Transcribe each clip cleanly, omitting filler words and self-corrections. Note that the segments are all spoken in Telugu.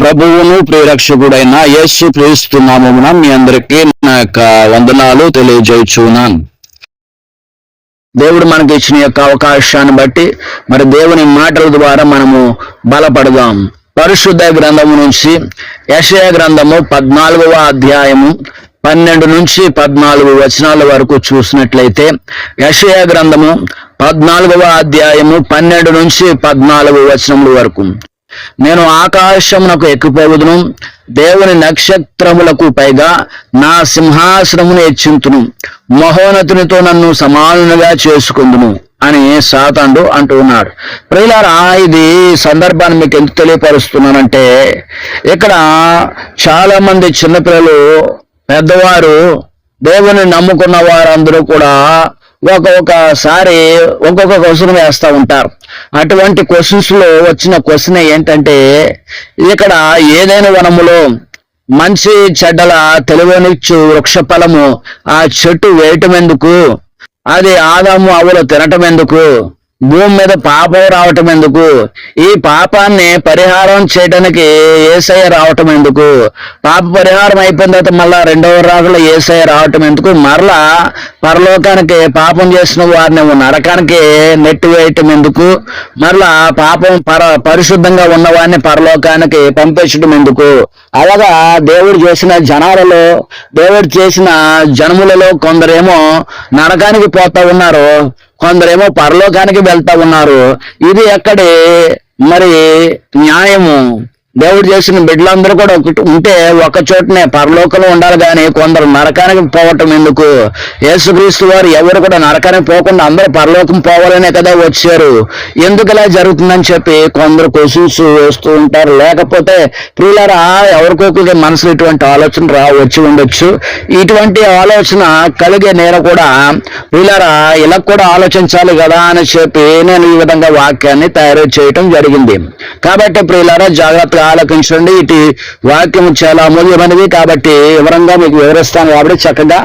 ప్రభువును ప్రియరక్షకుడైన యేసు క్రీస్తు నామమున మీ అందరికీ నా యొక్క వందనాలు తెలియజేయుచున్నాను. దేవుడు మనకి ఇచ్చిన యొక్క అవకాశాన్ని బట్టి మరి దేవుని మాటల ద్వారా మనము బలపడదాం. పరిశుద్ధ గ్రంథము నుంచి యెషయా గ్రంథము 14వ అధ్యాయము 12 నుంచి 14 వచనాల వరకు చూసినట్లయితే, యెషయా గ్రంథము 14వ అధ్యాయము 12 నుంచి 14 వచనముల వరకు, నేను ఆకాశమునకు ఎక్కిపోవుదును, దేవుని నక్షత్రములకు పైగా నా సింహాసనమును హెచ్చింతును, మహోన్నతునితో నన్ను సమానునిగా చేసుకుందును అని సాతానుడు అంటూ ఉన్నాడు. ప్రియులారా, ఇది సందర్భాన్ని మీకు ఎందుకు తెలియపరుస్తున్నానంటే, ఇక్కడ చాలా మంది చిన్నపిల్లలు, పెద్దవారు, దేవుని నమ్ముకున్న వారందరూ కూడా ఒక్కొక్కసారి ఒక్కొక్క క్వశ్చన్ వేస్తూ ఉంటారు. అటువంటి క్వశ్చన్స్ లో వచ్చిన క్వశ్చన్ ఏంటంటే, ఇక్కడ ఏదైనా వనములో మంచి చెడ్డల తెలివనిచ్చు వృక్ష ఫలము ఆ చెట్టు వేయటం ఎందుకు, అది ఆదాము అవ్వలు తినటం ఎందుకు, భూమి మీద పాపం రావటం ఎందుకు, ఈ పాపాన్ని పరిహారం చేయడానికి యేసయ్య రావటం ఎందుకు, పాప పరిహారం అయిపోయిన తర్వాత మళ్ళా రెండవ రాకడలో యేసయ్య రావటం ఎందుకు, మరలా పరలోకానికి పాపం చేసిన వారిని నరకానికి నెట్టివేయటం ఎందుకు, మరలా పాపం పరిశుద్ధంగా ఉన్న వారిని పరలోకానికి పంపించడం ఎందుకు. అలాగా దేవుడు చేసిన జనాలలో, దేవుడు చేసిన జనములలో కొందరేమో నరకానికి పోతా ఉన్నారు, కొందరేమో పరలోకానికి వెళ్తా ఉన్నారు. ఇది ఎక్కడి మరి న్యాయము? దేవుడు చేసిన బిడ్డలందరూ కూడా ఉంటే ఒక చోటనే పరలోకంలో ఉండాలి, కానీ కొందరు నరకానికి పోవటం ఎందుకు? యేసుక్రీస్తు వారు ఎవరు కూడా నరకానికి పోకుండా అందరూ పరలోకం పోవాలనే కదా వచ్చారు. ఎందుకు ఇలా జరుగుతుందని చెప్పి కొందరు క్వశ్చన్స్ వేస్తూ ఉంటారు. లేకపోతే ప్రియులారా, ఎవరికొకరికి మనసులో ఇటువంటి ఆలోచన వచ్చి ఉండొచ్చు. ఇటువంటి ఆలోచన కలిగే నేర కూడా ప్రియులారా ఇలా కూడా ఆలోచించాలి కదా అని చెప్పి నేను ఈ విధంగా వాక్యాన్ని తయారు చేయటం జరిగింది. కాబట్టి ప్రియులారా, జాగ్రత్తగా ఆలోచించండి. ఇటు వాక్యం చాలా అమూల్యమైనది కాబట్టి వివరంగా మీకు వివరిస్తాను, కాబట్టి చక్కగా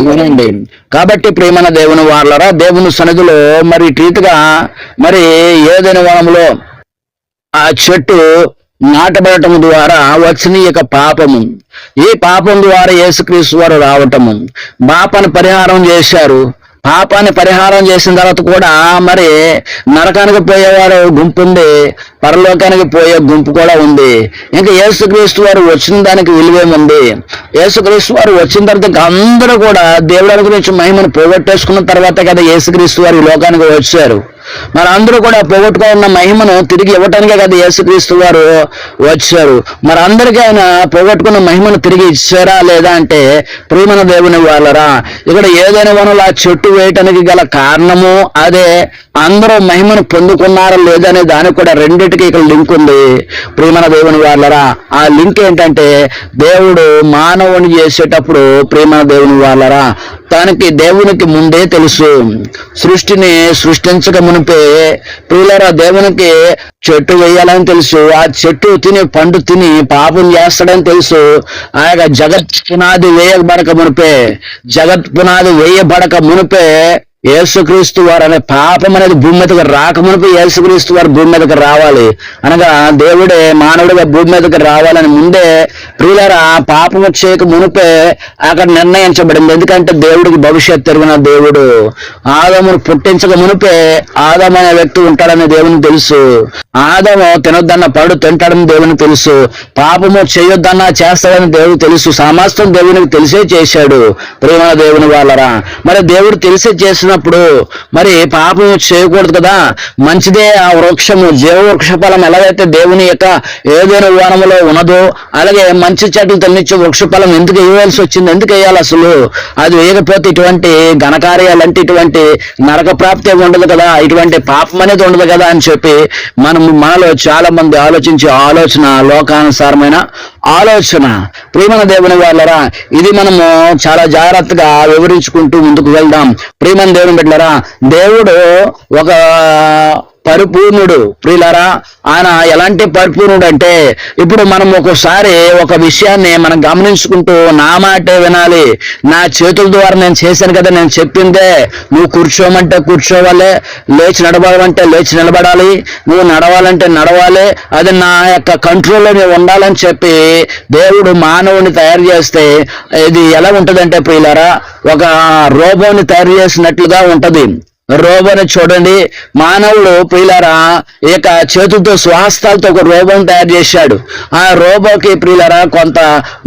వినండి. కాబట్టి ప్రియమైన దేవుని వారలారా, దేవుని సన్నిధిలో మరి రీతిగా మరి ఏదైనా వనంలో ఆ చెట్టు నాటబడటం ద్వారా వచ్చిన యొక్క పాపము, ఈ పాపం ద్వారా యేసుక్రీస్తు వారు రావటము, పాపాన్ని పరిహారం చేశారు. పాపాన్ని పరిహారం చేసిన తర్వాత కూడా మరి నరకానికి పోయేవారు గుంపు ఉంది, పరలోకానికి పోయే గుంపు కూడా ఉంది. ఇంకా యేసుక్రీస్తు వారు వచ్చిన దానికి విలువేముంది? యేసుక్రీస్తు వారు వచ్చిన తర్వాత అందరూ కూడా దేవుడి గురించి మహిమను పోగొట్టేసుకున్న తర్వాత కదా యేసుక్రీస్తు వారు ఈ లోకానికి వచ్చారు. మరి అందరూ కూడా పోగొట్టుకున్న మహిమను తిరిగి ఇవ్వటానికే కదా యేసుక్రీస్తు వారు వచ్చారు. మరి అందరికీ ఆయన పోగొట్టుకున్న మహిమను తిరిగి ఇచ్చారా లేదా అంటే, ప్రియమైన దేవుని వాళ్ళరా, ఇక్కడ ఏదైనా వనంలో ఆ చెట్టు వేయటానికి గల కారణము అదే. అందరూ మహిమను పొందుకున్నారా లేదనే దానికి కూడా రెండింటికి ఇక్కడ లింక్ ఉంది. ప్రియమైన దేవుని వాళ్ళరా, ఆ లింక్ ఏంటంటే, దేవుడు మానవుని చేసేటప్పుడు ప్రియమైన దేవుని వాళ్ళరా, తనకి దేవునికి ముందే తెలుసు. సృష్టిని సృష్టించక మునిపే ప్రియులారా దేవునికి చెట్టు వేయాలని తెలుసు. ఆ చెట్టు తిని పండు తిని పాపం చేస్తాడని తెలుసు. ఆ యొక్క జగత్ పునాది వేయబడక మునిపే యేసుక్రీస్తు వారు అనే పాపం అనేది భూమి మీదకి రాకమునిపై యేసుక్రీస్తు వారు భూమి మీదకి రావాలి అనగా, దేవుడే మానవుడిగా భూమి మీదకి రావాలని ముందే ప్రియులారా పాపము చేయక మునిపే అక్కడ నిర్ణయించబడింది. ఎందుకంటే దేవుడికి భవిష్యత్తు ఎరిగిన దేవుడు. ఆదామును పుట్టించక మునిపే ఆదాము అనే వ్యక్తి ఉంటాడని దేవునికి తెలుసు. ఆదాము తినొద్దన్న పడు తింటాడని దేవునికి తెలుసు. పాపము చేయొద్దన్నా చేస్తాడని దేవుడు తెలుసు. సమస్తం దేవునికి తెలిసే చేశాడు. ప్రియమైన దేవుని వాళ్ళరా, మరి దేవుడు తెలిసే చేసిన మరి పాపం చేయకూడదు కదా. మంచిదే ఆ వృక్షము, జీవవృక్ష ఫలం ఎలాగైతే దేవుని యొక్క ఏదైనా వనములో ఉన్నదో, అలాగే మంచి చెట్లు తన్నిచ్చే వృక్ష ఫలం ఎందుకు వేయవలసి వచ్చింది? ఎందుకు వేయాలి అసలు? అది వేయకపోతే ఇటువంటి ఘనకార్యాలంటే ఇటువంటి నరక ప్రాప్తి ఉండదు కదా, ఇటువంటి పాపం అనేది ఉండదు కదా అని చెప్పి మనలో చాలా మంది ఆలోచించే ఆలోచన లోకానుసారమైన ఆలోచన. ప్రియమైన దేవుని వాళ్ళరా, ఇది మనము చాలా జాగ్రత్తగా వివరించుకుంటూ ముందుకు వెళ్దాం. ప్రియమైన దేవుని బిడ్డలారా, దేవుడు ఒక పరిపూర్ణుడు. ప్రియులారా, ఆయన ఎలాంటి పరిపూర్ణుడు అంటే, ఇప్పుడు మనం ఒకసారి ఒక విషయాన్ని మనం గమనించుకుంటూ నా మాటే వినాలి, నా చేతుల ద్వారా నేను చేశాను కదా, నేను చెప్పిందే నువ్వు కూర్చోమంటే కూర్చోవాలి, లేచి నడవాలంటే లేచి నిలబడాలి, నువ్వు నడవాలంటే నడవాలి, అది నా యొక్క కంట్రోల్లో నువ్వు ఉండాలని చెప్పి దేవుడు మానవుని తయారు చేస్తే ఇది ఎలా ఉంటుందంటే ప్రియులారా, ఒక రోబోని తయారు చేసినట్లుగా ఉంటది. రోబోని చూడండి, మానవుడు ప్రియులారా ఇక చేతులతో స్వాస్థాలతో ఒక రోబోని తయారు చేశాడు. ఆ రోబోకి ప్రియులారా కొంత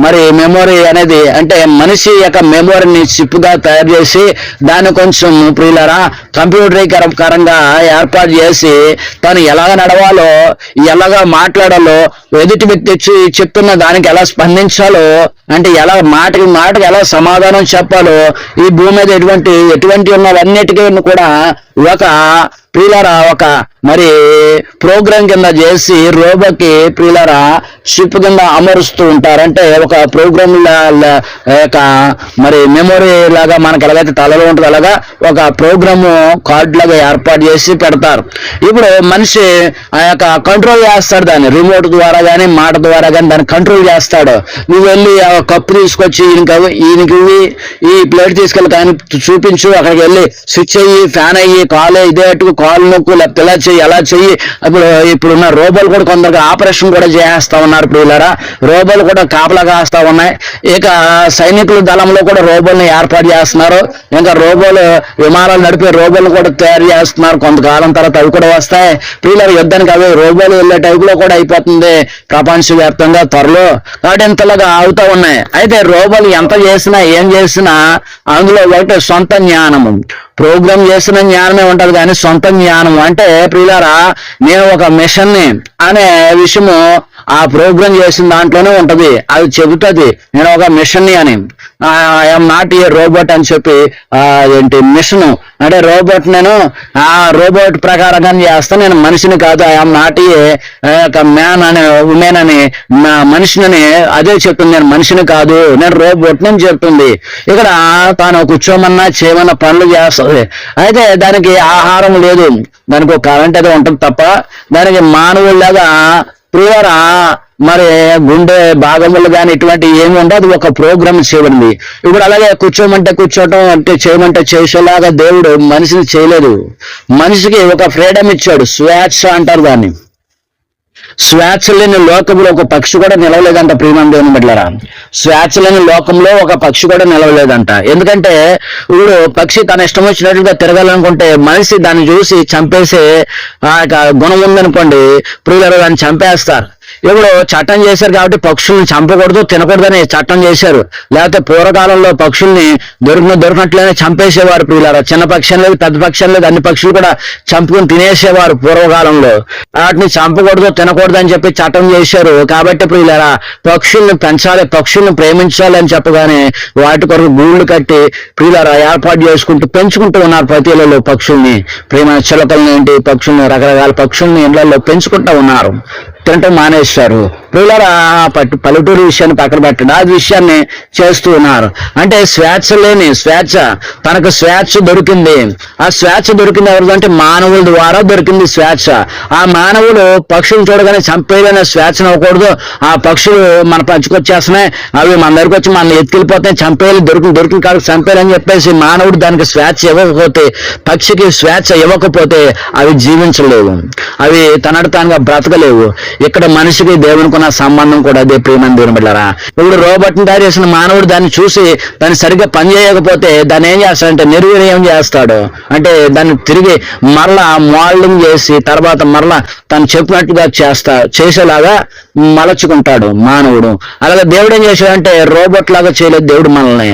మరి మెమొరీ అనేది, అంటే మనిషి యొక్క మెమొరీని చిప్గా తయారు చేసి దాన్ని కొంచెం ప్రియులారా కంప్యూటరీకరంగా ఏర్పాటు చేసి తను ఎలాగ నడవాలో, ఎలాగ మాట్లాడాలో, ఎదుటి వ్యక్తి వచ్చి చెప్తున్న దానికి ఎలా స్పందించాలో, అంటే ఎలా మాటకి ఎలా సమాధానం చెప్పాలో, ఈ భూమి మీద ఎటువంటి ఉన్నవన్నిటికీ కూడా ఒక ప్రియులారా ఒక మరి ప్రోగ్రాం కింద చేసి రోబోకి ప్రియులారా షిప్ కింద అమరుస్తూ ఉంటారు. అంటే ఒక ప్రోగ్రామ్ యొక్క మరి మెమొరీ లాగా మనకి ఎలాగైతే తలలో ఉంటుంది అలాగా ఒక ప్రోగ్రాము కార్డు లాగా ఏర్పాటు చేసి పెడతారు. ఇప్పుడు మనిషి ఆ యొక్క కంట్రోల్ చేస్తాడు, దాన్ని రిమోట్ ద్వారా కానీ మాట ద్వారా కానీ దాన్ని కంట్రోల్ చేస్తాడు. నువ్వు వెళ్ళి ఆ కప్పు తీసుకొచ్చి ఈయనకి ఈ ప్లేట్ తీసుకెళ్ళి కానీ చూపించు, అక్కడికి వెళ్ళి స్విచ్ అయ్యి ఫ్యాన్ అయ్యి కాలు ఇదే కాలు నొక్కు, లేకపోతే ఇలా చెయ్యి అలా చెయ్యి. ఇప్పుడున్న రోబోలు కూడా కొందరికి ఆపరేషన్ కూడా చేస్తా ఉన్నారు ప్రియులారా, రోబోలు కూడా కాపలా కాస్తా ఉన్నాయి. ఇక సైనికుల దళంలో కూడా రోబోల్ని ఏర్పాటు చేస్తున్నారు. ఇంకా రోబోలు విమానాలు నడిపే రోబోలు కూడా తయారు చేస్తున్నారు. కొంతకాలం తర్వాత అవి కూడా వస్తాయి ప్రియులారా. యుద్ధానికి అవి రోబోలు వెళ్ళే టైపులో కూడా అయిపోతుంది ప్రపంచవ్యాప్తంగా త్వరలో. కాబట్టి ఇంతలాగా అవుతా ఉన్నాయి. అయితే రోబోలు ఎంత చేసినా ఏం చేసినా అందులో ఒకటి సొంత జ్ఞానము, ప్రోగ్రామ్ చేసిన జ్ఞానమే ఉంటది కానీ సొంత జ్ఞానం అంటే ప్రియులారా నేను ఒక మిషన్ని అనే విషయము ఆ ప్రోగ్రామ్ చేసిన దాంట్లోనే ఉంటది. అది చెబుతుంది నేను ఒక మిషన్ని అని, ఐఎమ్ నాట్ ఏ రోబోట్ అని చెప్పి ఏంటి మిషన్ అంటే రోబోట్, నేను ఆ రోబోట్ ప్రకారంగా చేస్తాను, నేను మనిషిని కాదు, ఐఎమ్ నాట్ ఏ మ్యాన్ అని ఉమెన్ అని మనిషిని అదే చెప్తుంది, నేను మనిషిని కాదు నేను రోబోట్ అని చెప్తుంది. ఇక్కడ తాను కూర్చోమన్నా చేయమన్నా పనులు చేస్తుంది. అయితే దానికి ఆహారం లేదు, దానికి ఒక కరెంట్ అయితే ఉంటుంది తప్ప దానికి మానవుల్లాగా ప్రియులారా మరి గుండె భాగములు కానీ ఇటువంటి ఏమి ఉండదు, ఒక ప్రోగ్రామ్ చేయబడింది. ఇప్పుడు అలాగే కూర్చోమంటే కూర్చోవటం, అంటే చేయమంటే చేసేలాగా దేవుడు మనిషిని చేయలేదు. మనిషికి ఒక ఫ్రీడమ్ ఇచ్చాడు, స్వేచ్ఛ అంటారు దాన్ని. స్వేచ్ఛ లేని లోకంలో ఒక పక్షి కూడా నిలవలేదంట ప్రియమైన దేవుని బిడ్డలారా. స్వేచ్ఛ లేని లోకంలో ఒక పక్షి కూడా నిలవలేదంట. ఎందుకంటే ఇప్పుడు పక్షి తన ఇష్టం వచ్చినట్లుగా తిరగాలనుకుంటే మనిషి దాన్ని చూసి చంపేసే ఆ గుణం ఉందనుకోండి ప్రియులారా, దాన్ని చంపేస్తారు. ఇప్పుడు చట్టం చేశారు కాబట్టి పక్షుల్ని చంపకూడదు తినకూడదని చట్టం చేశారు. లేకపోతే పూర్వకాలంలో పక్షుల్ని దొరికినట్లనే చంపేసేవారు ప్రియులారా. చిన్న పక్షం లేదు పెద్ద పక్షం లేదు, అన్ని పక్షులు కూడా చంపుకుని తినేసేవారు పూర్వకాలంలో. వాటిని చంపకూడదు తినకూడదు అని చెప్పి చట్టం చేశారు. కాబట్టి ప్రియులారా పక్షుల్ని పెంచాలి, పక్షుల్ని ప్రేమించాలి అని చెప్పగానే వాటి కొరకు గూళ్ళు కట్టి ప్రియులారా ఏర్పాటు చేసుకుంటూ పెంచుకుంటూ ఉన్నారు ప్రతిలలో పక్షుల్ని. ప్రేమ చిలకల్ని ఏంటి పక్షుల్ని రకరకాల పక్షుల్ని ఇళ్లలో పెంచుకుంటూ ఉన్నారు. తినటం మానేశారు ప్రియులారా. పల్లెటూరు విషయాన్ని పక్కన పెట్టండి, ఆ విషయాన్ని చేస్తూ ఉన్నారు. అంటే స్వేచ్ఛ లేని స్వేచ్ఛ, తనకు స్వేచ్ఛ దొరికింది. ఆ స్వేచ్ఛ దొరికింది ఎవరిదంటే మానవుల ద్వారా దొరికింది స్వేచ్ఛ. ఆ మానవులు పక్షులు చూడగానే చంపేయాలనే స్వేచ్ఛను అవ్వకూడదు. ఆ పక్షులు మన పంచుకొచ్చేస్తున్నాయి, అవి మన దగ్గరికి వచ్చి మన ఎత్తుకెళ్ళిపోతాయి, చంపేయాలి, దొరికిన కాడికి చంపేయాలని చెప్పేసి మానవుడు దానికి స్వేచ్ఛ ఇవ్వకపోతే, పక్షికి స్వేచ్ఛ ఇవ్వకపోతే అవి జీవించలేవు, అవి తనడు తానుగా బ్రతకలేవు. ఇక్కడ మనిషికి దేవునికి ఉన్న సంబంధం కూడా అదే ప్రియమైన దేవుని బిడ్డలారా. ఇప్పుడు రోబోట్ ని తయారు చేసిన మానవుడు దాన్ని చూసి దాన్ని సరిగ్గా పని చేయకపోతే దాన్ని ఏం చేస్తాడంటే నిర్వీర్యం చేస్తాడు. అంటే దాన్ని తిరిగి మరలా మోల్డింగ్ చేసి తర్వాత మరలా తను చెప్పినట్టుగా చేసేలాగా మలచుకుంటాడు మానవుడు. అలాగే దేవుడు ఏం చేశాడంటే రోబోట్ లాగా చేయలేదు దేవుడు మనల్ని.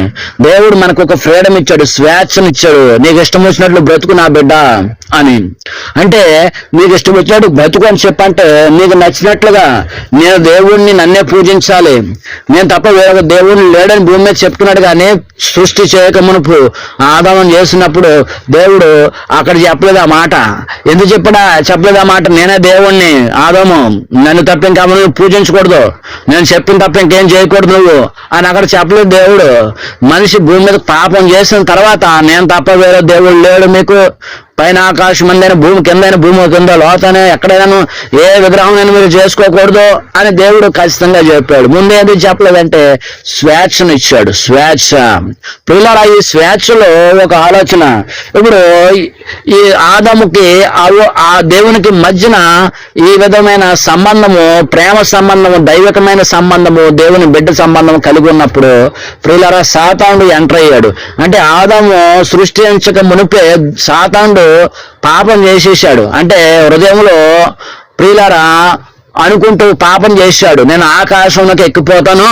దేవుడు మనకు ఒక ఫ్రీడమ్ ఇచ్చాడు, స్వేచ్ఛనిచ్చాడు. నీకు ఇష్టం వచ్చినట్లు బ్రతుకు నా బిడ్డ అని. అంటే నీకు ఇష్టం వచ్చినట్టు బ్రతుకు అని చెప్పంటే నీకు నచ్చినట్లుగా నేను దేవుడిని నన్నే పూజించాలి, నేను తప్ప వేరొక దేవుడిని లేడని భూమి మీద చెప్తున్నాడు. కానీ సృష్టి చేయక మునుపు ఆదాము చేసినప్పుడు దేవుడు అక్కడ చెప్పలేదు ఆ మాట. ఎందుకు చెప్పలేదు ఆ మాట? నేనే దేవుణ్ణి, ఆదాము నన్ను తప్ప ఇంకా నువ్వు పూజించకూడదు, నేను చెప్పిన తప్ప ఇంకేం చేయకూడదు నువ్వు అని అక్కడ చెప్పలేదు దేవుడు. మనిషి భూమి మీద పాపం చేసిన తర్వాత నేను తప్ప వేరే దేవుడు లేడు మీకు, పైన ఆకాశం అందైన భూమి కిందైన భూమి కింద లోతనే ఎక్కడైనా ఏ విగ్రహం మీరు చేసుకోకూడదు అని దేవుడు ఖచ్చితంగా చెప్పాడు. ముందేది చెప్పలేదంటే స్వేచ్ఛను ఇచ్చాడు. స్వేచ్ఛ. పిల్లల ఈ స్వేచ్ఛలో ఒక ఆలోచన. ఇప్పుడు ఈ ఆదాముకి ఆ దేవునికి మధ్యన ఈ విధమైన సంబంధము, ప్రేమ సంబంధము, దైవికమైన సంబంధము, దేవుని బిడ్డ సంబంధం కలిగి ఉన్నప్పుడు ప్రియులారా సాతానుడు ఎంటర్ అయ్యాడు. అంటే ఆదాము సృష్టించక మునిపే సాతానుడు పాపం చేసేసాడు. అంటే హృదయంలో ప్రియులారా అనుకుంటూ పాపం చేశాడు. నేను ఆకాశంలోకి ఎక్కిపోతాను,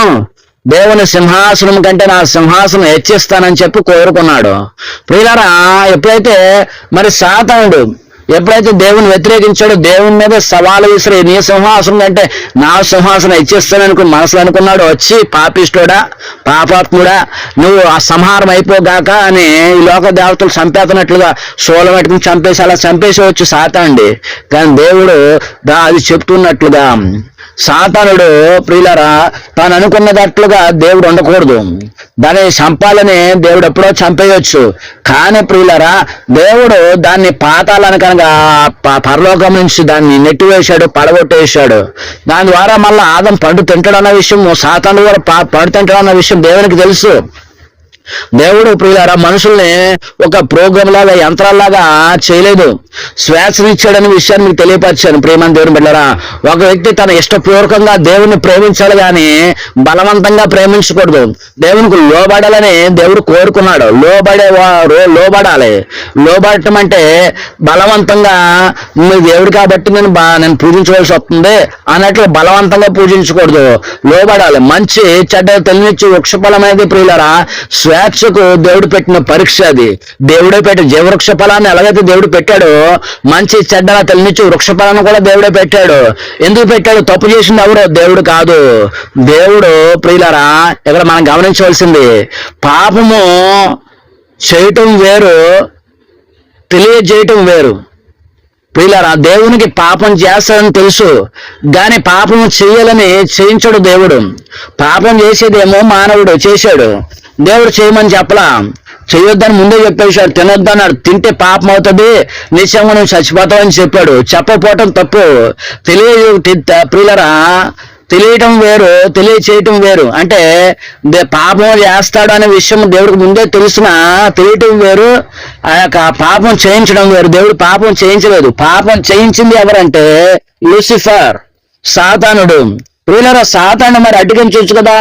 దేవుని సింహాసనం కంటే నా సింహాసనం హెచ్చిస్తానని చెప్పి కోరుకున్నాడు. ప్రియులారా ఎప్పుడైతే మరి సాతానుడు ఎప్పుడైతే దేవుని వ్యతిరేకించాడో, దేవుని మీద సవాలు విసిరి నీ సింహాసనం కంటే నా సింహాసనం ఇచ్చేస్తాననుకుని మనసులో అనుకున్నాడు. వచ్చి పాపిష్టోడా, పాపాత్ముడా, నువ్వు ఆ సంహారం అయిపోగాక అని ఈ లోక దేవతలు చంపేస్తున్నట్లుగా శూలం పెట్టుకుని చంపేసి అలా చంపేసేవచ్చు సాతాండి. కానీ దేవుడు అది చెప్తున్నట్లుగా సాతానుడు ప్రియులారా తాను అనుకున్నదట్లుగా దేవుడు ఉండకూడదు. దాన్ని చంపాలని దేవుడు ఎప్పుడో చంపేయచ్చు. కానీ ప్రియులారా దేవుడు దాన్ని పాతాలని కనుక పరలోకం నుంచి దాన్ని నెట్టివేశాడు, పడగొట్టేశాడు. దాని ద్వారా మళ్ళీ ఆదం పండు తింటాడన్న విషయం, సాతానుడు కూడా పండు తింటాడన్న విషయం దేవునికి తెలుసు. దేవుడు ప్రియులారా మనుషుల్ని ఒక ప్రోగ్రామ్ లాగా, యంత్రాల్లాగా చేయలేదు. స్వేచ్ఛనిచ్చాడనే విషయాన్ని మీకు తెలియపరిచాను. ప్రేమని దేవుని బిడ్డలారా, ఒక వ్యక్తి తన ఇష్టపూర్వకంగా దేవుణ్ణి ప్రేమించాలి కానీ బలవంతంగా ప్రేమించకూడదు. దేవునికి లోబడాలని దేవుడు కోరుకున్నాడు. లోబడాలి. లోబడటం అంటే బలవంతంగా నువ్వు దేవుడు కాబట్టి నేను పూజించవలసి వస్తుంది అన్నట్లు బలవంతంగా పూజించకూడదు. లోబడాలి. మంచి చెడ్డ తెలియనిచ్చి వృక్షఫలం అనేది ప్రియులారా స్వేచ్ఛకు దేవుడు పెట్టిన పరీక్ష. అది దేవుడే పెట్టాడు. జీవవృక్ష ఫలాన్ని ఎలాగైతే దేవుడు పెట్టాడో మంచి చెడ్డ తెలియనిచ్చి వృక్ష ఫలాన్ని కూడా దేవుడే పెట్టాడు. ఎందుకు పెట్టాడు? తప్పు చేసింది ఎవరు? దేవుడు కాదు. దేవుడు ప్రియులారా ఇక్కడ మనం గమనించవలసింది, పాపము చేయటం వేరు, తెలియజేయటం వేరు. ప్రియులారా దేవునికి పాపం చేస్తాడని తెలుసు గాని పాపం చేయాలని చేయించడు దేవుడు. పాపం చేసేదేమో మానవుడు చేశాడు, దేవుడు చేయమని చెప్పలా. చేయొద్దని ముందే చెప్పేశాడు. తినొద్దన్నాడు. తింటే పాపం అవుతుంది, నిశ్చయంగా నువ్వు చచ్చిపోతావు అని చెప్పాడు. చెప్పపోవటం తప్పు. ప్రియులరా తెలియటం వేరు, తెలియచేయటం వేరు. అంటే పాపం చేస్తాడు అనే విషయం దేవుడికి ముందే తెలిసినా తెలియటం వేరు, ఆ యొక్క పాపం చేయించడం వేరు. దేవుడు పాపం చేయించలేదు. పాపం చేయించింది ఎవరంటే లూసిఫర్, సాతానుడు. ప్రియులారా సాతాను మరి అడ్డుకించవచ్చు కదా,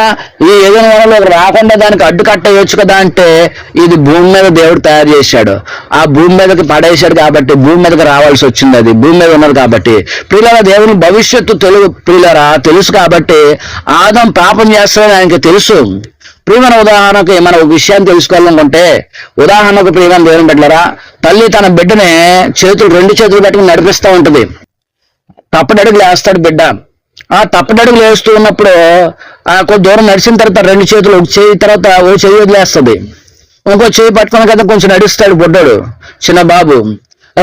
ఈ ఏదైనా వనంలో రాకుండా దానికి అడ్డు కట్టవచ్చు కదా అంటే ఇది భూమి మీద దేవుడు తయారు చేశాడు. ఆ భూమి మీదకి పడేశాడు కాబట్టి భూమి మీదకి రావాల్సి వచ్చింది. అది భూమి మీద ఉన్నది కాబట్టి. ప్రియులారా దేవుని భవిష్యత్తు ప్రియులారా తెలుసు కాబట్టి ఆదం పాపం చేస్తాడని ఆయనకి తెలుసు. ప్రియమైన ఉదాహరణకు మనం ఒక విషయాన్ని తెలుసుకోవాలనుకుంటే, ఉదాహరణకు ప్రియమైన దేవుని బిడ్డలారా, తల్లి తన బిడ్డని రెండు చేతులు పెట్టుకుని నడిపిస్తూ ఉంటుంది. తప్పటడుగులు వేస్తాడు బిడ్డ. ఆ తప్పటడుగులు వేస్తూ ఉన్నప్పుడు కొంచెం దూరం నడిచిన తర్వాత రెండు చేతులు, ఒక చేయి తర్వాత ఓ చెయ్యి వదిలేస్తుంది. ఇంకో చేయి పట్టుకుని కదా కొంచెం నడుస్తాడు బుడ్డోడు, చిన్న బాబు.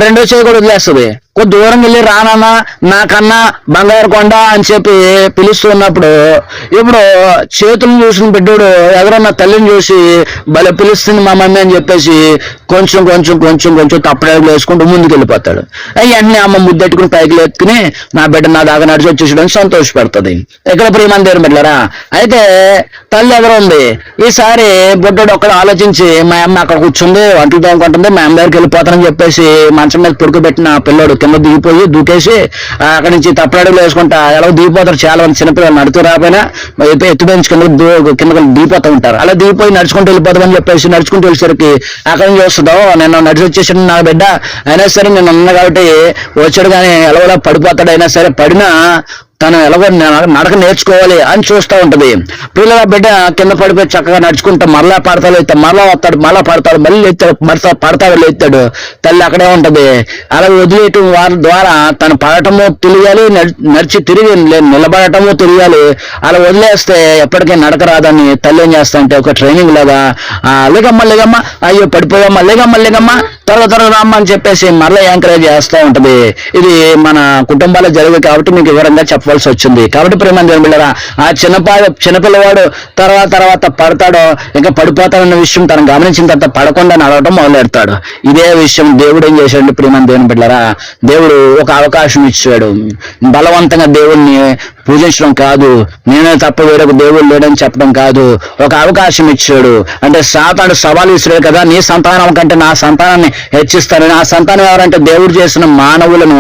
రెండో చేయి కూడా వదిలేస్తుంది. కొంత దూరం వెళ్ళి రానన్నా నాకన్నా బంగారు కొండ అని చెప్పి పిలుస్తున్నప్పుడు ఇప్పుడు చేతులను చూసిన బిడ్డోడు ఎవరన్నా తల్లిని చూసి భలే పిలుస్తుంది మా మమ్మీ అని చెప్పేసి కొంచెం కొంచెం కొంచెం కొంచెం తప్పడేళ్ళు వేసుకుంటూ ముందుకు వెళ్ళిపోతాడు. వెంటనే అమ్మ ముద్దెట్టుకుని పైకి ఎత్తుకుని నా బిడ్డ నా దాకా నడిచి వచ్చేసడానికి సంతోషపడుతుంది. ఇక్కడ ప్రియమైన దేవుని బిడ్డలారా, అయితే తల్లి ఎదురుంది. ఈసారి బుడ్డోడు ఒక్కడ ఆలోచించి మా అమ్మ అక్కడ కూర్చుంది, వంటలు తోముకుంటుంది, మా అమ్మ దగ్గరికి వెళ్ళిపోతానని చెప్పేసి మంచం మీద పడుకోబెట్టిన పిల్లోడు కింద దిగిపోయి దూకేసి అక్కడి నుంచి తప్పడడుగులు వేసుకుంటా ఎలా దిగిపోతారు. చాలా మంది చిన్నపిల్లలు నడుతూ రాపోయినా ఎత్తు బెంచ్ కింద దిగిపోతూ ఉంటారు. అలా దిగిపోయి నడుచుకుంటూ వెళ్ళిపోతామని చెప్పేసి నడుచుకుంటూ వెళ్ళేసరికి అక్కడి నుంచి వస్తుందో నేను నడిచి వచ్చేసాను నా బిడ్డ, అయినా సరే నేను ఉన్నా కాబట్టి వచ్చాడు కానీ ఎలా పడిపోతాడు. అయినా సరే పడినా తను ఎలాగో నడక నేర్చుకోవాలి అని చూస్తూ ఉంటది. పిల్లల బిడ్డ కింద పడిపోయి చక్కగా నడుచుకుంటా మరలా పడతాడు, మరలా వస్తాడు, మరలా పడతాడు, మళ్ళీ పడతాడు, లేస్తాడు. తల్లి అక్కడే ఉంటది. అలా వదిలేయటం వారి ద్వారా తను పడటము తెలియాలి, నడిచి తిరిగి నిలబడటము తెలియాలి. అలా వదిలేస్తే ఎప్పటికీ నడక రాదని తల్లి ఏం చేస్తా అంటే ఒక ట్రైనింగ్ లాగా లేగమ్మ లేగమ్మ, అయ్యో పడిపోయామ్మా, లేగమ్మ లేగమ్మ, త్వరగా రమ్మని చెప్పేసి మరలా ఎంకరేజ్ చేస్తూ ఉంటది. ఇది మన కుటుంబాల్లో జరిగింది కాబట్టి మీకు వివరంగా చెప్పవలసి వచ్చింది. కాబట్టి ప్రేమ బిళ్ళరా, ఆ చిన్నపిల్లవాడు తర్వాత పడతాడో ఇంకా పడిపోతాడన్న విషయం తను గమనించిన తర్వాత పడకుండా నడవటం మొదలెడతాడు. ఇదే విషయం దేవుడు ఏం చేశాడు ప్రేమ దేవుని బిళ్ళరా, దేవుడు ఒక అవకాశం ఇచ్చాడు. బలవంతంగా దేవుణ్ణి పూజించడం కాదు, నేనే తప్ప వేరొక దేవుడు లేడని చెప్పడం కాదు, ఒక అవకాశం ఇచ్చాడు. అంటే సాతాను సవాలు విసిరాడు కదా, నీ సంతానం కంటే నా సంతానాన్ని హెచ్చిస్తానని. ఆ సంతానం ఎవరంటే దేవుడు చేసిన మానవులను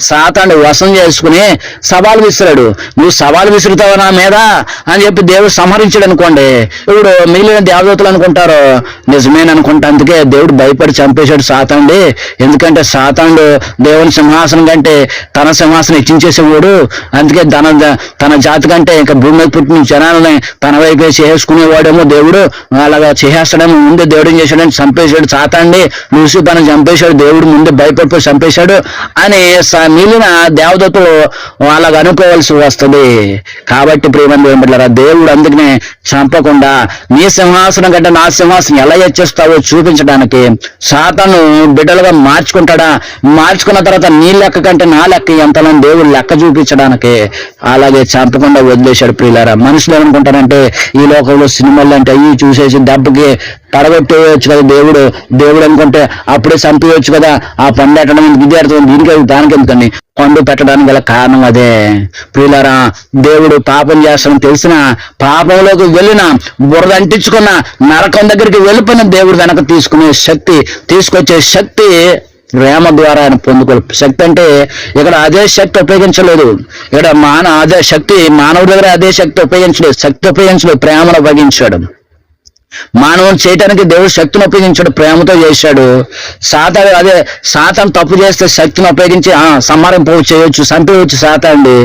సాతాను వశం చేసుకుని సవాలు విసిరాడు. నువ్వు సవాలు విసురుతావు నా మీద అని చెప్పి దేవుడు సంహరించాడు అనుకోండి, ఇప్పుడు మిగిలిన దేవదూతలు అనుకుంటారు నిజమేననుకుంటా. అందుకే దేవుడు భయపడి చంపేశాడు సాతానుడి. ఎందుకంటే సాతానుడు దేవుని సింహాసనం కంటే తన సింహాసనం హెచ్చించేసేవాడు. అందుకే తన జాతి కంటే ఇంకా భూమి మీద పుట్టిన జనాలని తన వైపు చేసుకునేవాడేమో దేవుడు, అలాగా చేసేస్తాడేమో. ముందే దేవుడు ఏం చేశాడని చంపేశాడు సాతాన్ని, లూసిఫర్ని చంపేశాడు దేవుడు, ముందే భయపడిపోయి చంపేశాడు అని మిగిలిన దేవదూతలు అలాగ అనుకోవాల్సి వస్తుంది. కాబట్టి ప్రియమైన బిడ్డలారా, దేవుడు అందుకనే చంపకుండా నీ సింహాసనం కంటే నా సింహాసనం ఎలా హెచ్చిస్తావో చూపించడానికి సాతాను బిడ్డలుగా మార్చుకుంటాడా, మార్చుకున్న తర్వాత నీ లెక్క కంటే నా లెక్క ఎంతలని దేవుడు లెక్క చూపించడానికి అలాగే చంపకుండా వదిలేశాడు. ప్రియులారా, మనుషులు ఏమనుకుంటారంటే ఈ లోకంలో సినిమాలు అంటే అవి చూసేసి దెబ్బకి పడగొట్టేయచ్చు కదా దేవుడు అనుకుంటే అప్పుడే చంపేయచ్చు కదా, ఆ పండు పెట్టడం ఇది అర్థం దీనికి దానికి ఎందుకని పండు పెట్టడానికి గల కారణం అదే. ప్రియులారా, దేవుడు పాపం చేస్తామని తెలిసిన పాపంలోకి వెళ్ళిన బురద అంటించుకున్న నరకం దగ్గరికి వెళ్ళిపోయిన దేవుడు వెనక తీసుకొచ్చే శక్తి ప్రేమ ద్వారా ఆయన పొందుకోవాలి. శక్తి అంటే ఇక్కడ అదే శక్తి ఉపయోగించలేదు, ఇక్కడ అదే శక్తి మానవుడి దగ్గర అదే శక్తి ఉపయోగించలేదు, ప్రేమను ఉపయోగించాడు. మానవుని చేయటానికి దేవుడు శక్తిని ఉపయోగించాడు, ప్రేమతో చేశాడు. సాతాను తప్పు చేస్తే శక్తిని ఉపయోగించి సంహరింప చేయొచ్చు, చంపేయచ్చు సాతాండి.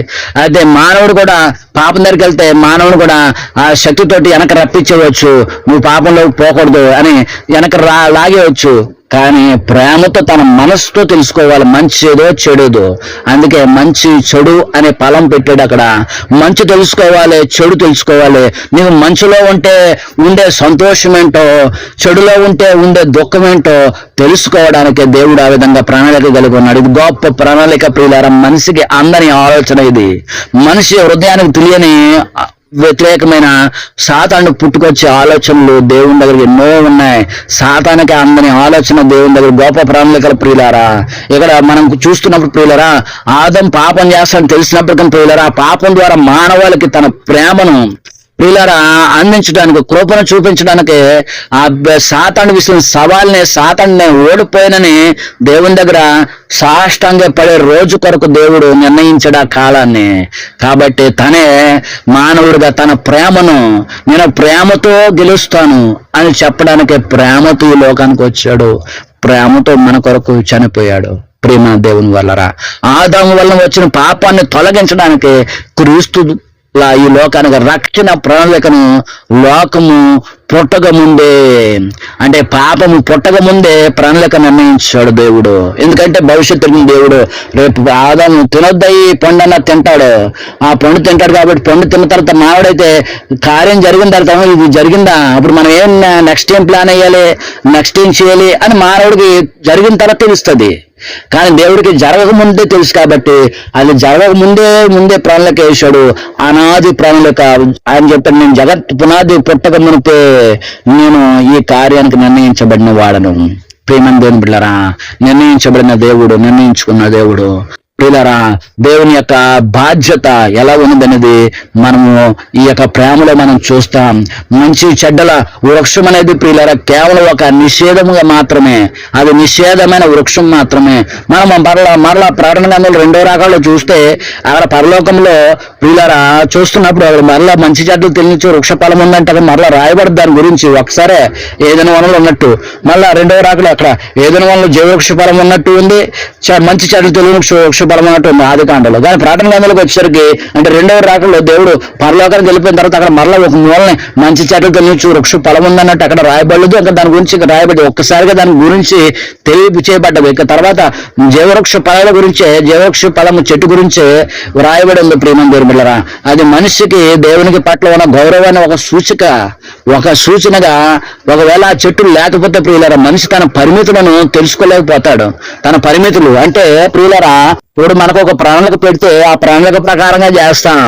అయితే మానవుడు కూడా పాపం దగ్గరికి వెళ్తే మానవుడు కూడా ఆ శక్తితోటి వెనక రప్పించవచ్చు, నువ్వు పాపంలోకి పోకూడదు అని వెనక లాగేయచ్చు. కానీ ప్రేమతో తన మనసుతో తెలుసుకోవాలి మంచి ఏదో చెడుదో. అందుకే మంచి చెడు అనే ఫలం పెట్టాడు అక్కడ. మంచి తెలుసుకోవాలి, చెడు తెలుసుకోవాలి. నీవు మంచిలో ఉండే సంతోషం ఏంటో, చెడులో ఉండే దుఃఖం ఏంటో తెలుసుకోవడానికి దేవుడు ఆ విధంగా ప్రణాళిక కలిగి ఉన్నాడు. ఇది గొప్ప ప్రణాళిక ప్రియులారా. మనిషికి అందని ఆలోచన ఇది. మనిషి హృదయానికి తెలియని వ్యతిరేకమైన సాతాను పుట్టుకొచ్చే ఆలోచనలు దేవుని దగ్గర ఎన్నో ఉన్నాయి. సాతానికి అందని ఆలోచన దేవుని దగ్గర గొప్ప ప్రణాళికల ప్రియులారా. ఇక్కడ మనం చూస్తున్నప్పుడు ప్రియులారా, ఆదం పాపం చేస్తాడని తెలిసినప్పటికీ ప్రియులారా, పాపం ద్వారా మానవాళికి తన ప్రేమను ప్రియులారా అందించడానికి, కృపను చూపించడానికి ఆ సాతాను విషయం సాతాన్ని ఓడిపోయినని దేవుని దగ్గర సాష్టాంగ పడే రోజు కొరకు దేవుడు నిర్ణయించాడు ఆ కాలాన్ని. కాబట్టి తనే మానవుడిగా తన ప్రేమను నేను ప్రేమతో గెలుస్తాను అని చెప్పడానికి ప్రేమతో ఈ లోకానికి వచ్చాడు, ప్రేమతో మన కొరకు చనిపోయాడు. ప్రేమ దేవుని వల్లరా, ఆదాము వలన వచ్చిన పాపాన్ని తొలగించడానికి క్రీస్తు ఈ లోకానికి రక్షణ ప్రణాళికను లోకము పుట్టక ముందే, అంటే పాపము పుట్టక ముందే ప్రణాళిక నిర్ణయించాడు దేవుడు. ఎందుకంటే భవిష్యత్తు దేవుడు రేపు ఆదాము తినొద్దయి పండు అన్న తింటాడు, ఆ పండు తింటాడు. కాబట్టి పండు తిన్న తర్వాత మానవుడైతే కార్యం జరిగిన తర్వాత ఇది జరిగిందా, అప్పుడు మనం నెక్స్ట్ ఏం ప్లాన్ వేయాలి, నెక్స్ట్ ఏం చేయాలి అని మానవుడికి జరిగిన తర్వాత తెలుస్తుంది. కానీ దేవుడికి జరగకముందే తెలుసు కాబట్టి అది జరగకముందే ప్రణాళిక వేశాడు. అనాది ప్రణాళిక ఆయన చెప్పాడు, నేను జగత్ పునాది పుట్టక మునిపే నేను ఈ కార్యానికి నిర్ణయించబడిన వాడను. ప్రేమ దేవుని బిడ్డలారా, నిర్ణయించుకున్న దేవుడు ప్రియులారా, దేవుని యొక్క బాధ్యత ఎలా ఉన్నదనేది మనము ఈ యొక్క ప్రేమలో మనం చూస్తాం. మంచి చెడ్డల వృక్షం అనేది ప్రియులారా కేవలం ఒక నిషేధముగా మాత్రమే, అది నిషేధమైన వృక్షం మాత్రమే. మనం మరలా ప్రకటన గ్రంథంలో 2వ రకాల్లో చూస్తే అక్కడ పరలోకంలో ప్రియులారా చూస్తున్నప్పుడు అక్కడ మరలా మంచి చెడ్డలు తెలియచ్చు వృక్ష ఫలం ఉందంటే అక్కడ మరలా రాయబడి దాని గురించి ఒకసారే ఏదైనా వనంలో ఉన్నట్టు, మళ్ళా 2వ రాకలో అక్కడ ఏదైనా వనంలో జీవవృక్ష ఫలం ఉన్నట్టు ఉంది, మంచి చెడ్డలు తెలియని వృక్ష ఫలం అన్నట్టు ఉంది ఆది కాండలో. కానీ ప్రకటన గ్రంథంలోకి వచ్చేసరికి అంటే 2వ రాకలో దేవుడు పరలోకానికి వెళ్ళిపోయిన తర్వాత అక్కడ మరలా ఒక మూలని మంచి చెడ్డలు తెలియచ్చు వృక్ష ఫలం ఉందన్నట్టు అక్కడ రాయబడలేదు. ఇంకా దాని గురించి ఇక్కడ రాయబడి ఒక్కసారిగా దాని గురించి తెలియచేయబడ్డది. ఇక తర్వాత జీవవృక్ష ఫలాల గురించే, జీవవృక్ష ఫలము చెట్టు గురించే రాయబడి ఉంది. ప్రేమ దేవుని బిడ్డలారా, అది మనిషికి దేవునికి పట్ల ఉన్న గౌరవాన్ని ఒక సూచిక. ఒక సూచనగా, ఒకవేళ ఆ చెట్టు లేకపోతే ప్రియులారా మనిషి తన పరిమితులను తెలుసుకోలేకపోతాడు. తన పరిమితులు అంటే ప్రియులారా, ఇప్పుడు మనకు ఒక ప్రణాళిక పెడితే ఆ ప్రణాళిక ప్రకారంగా చేస్తాం.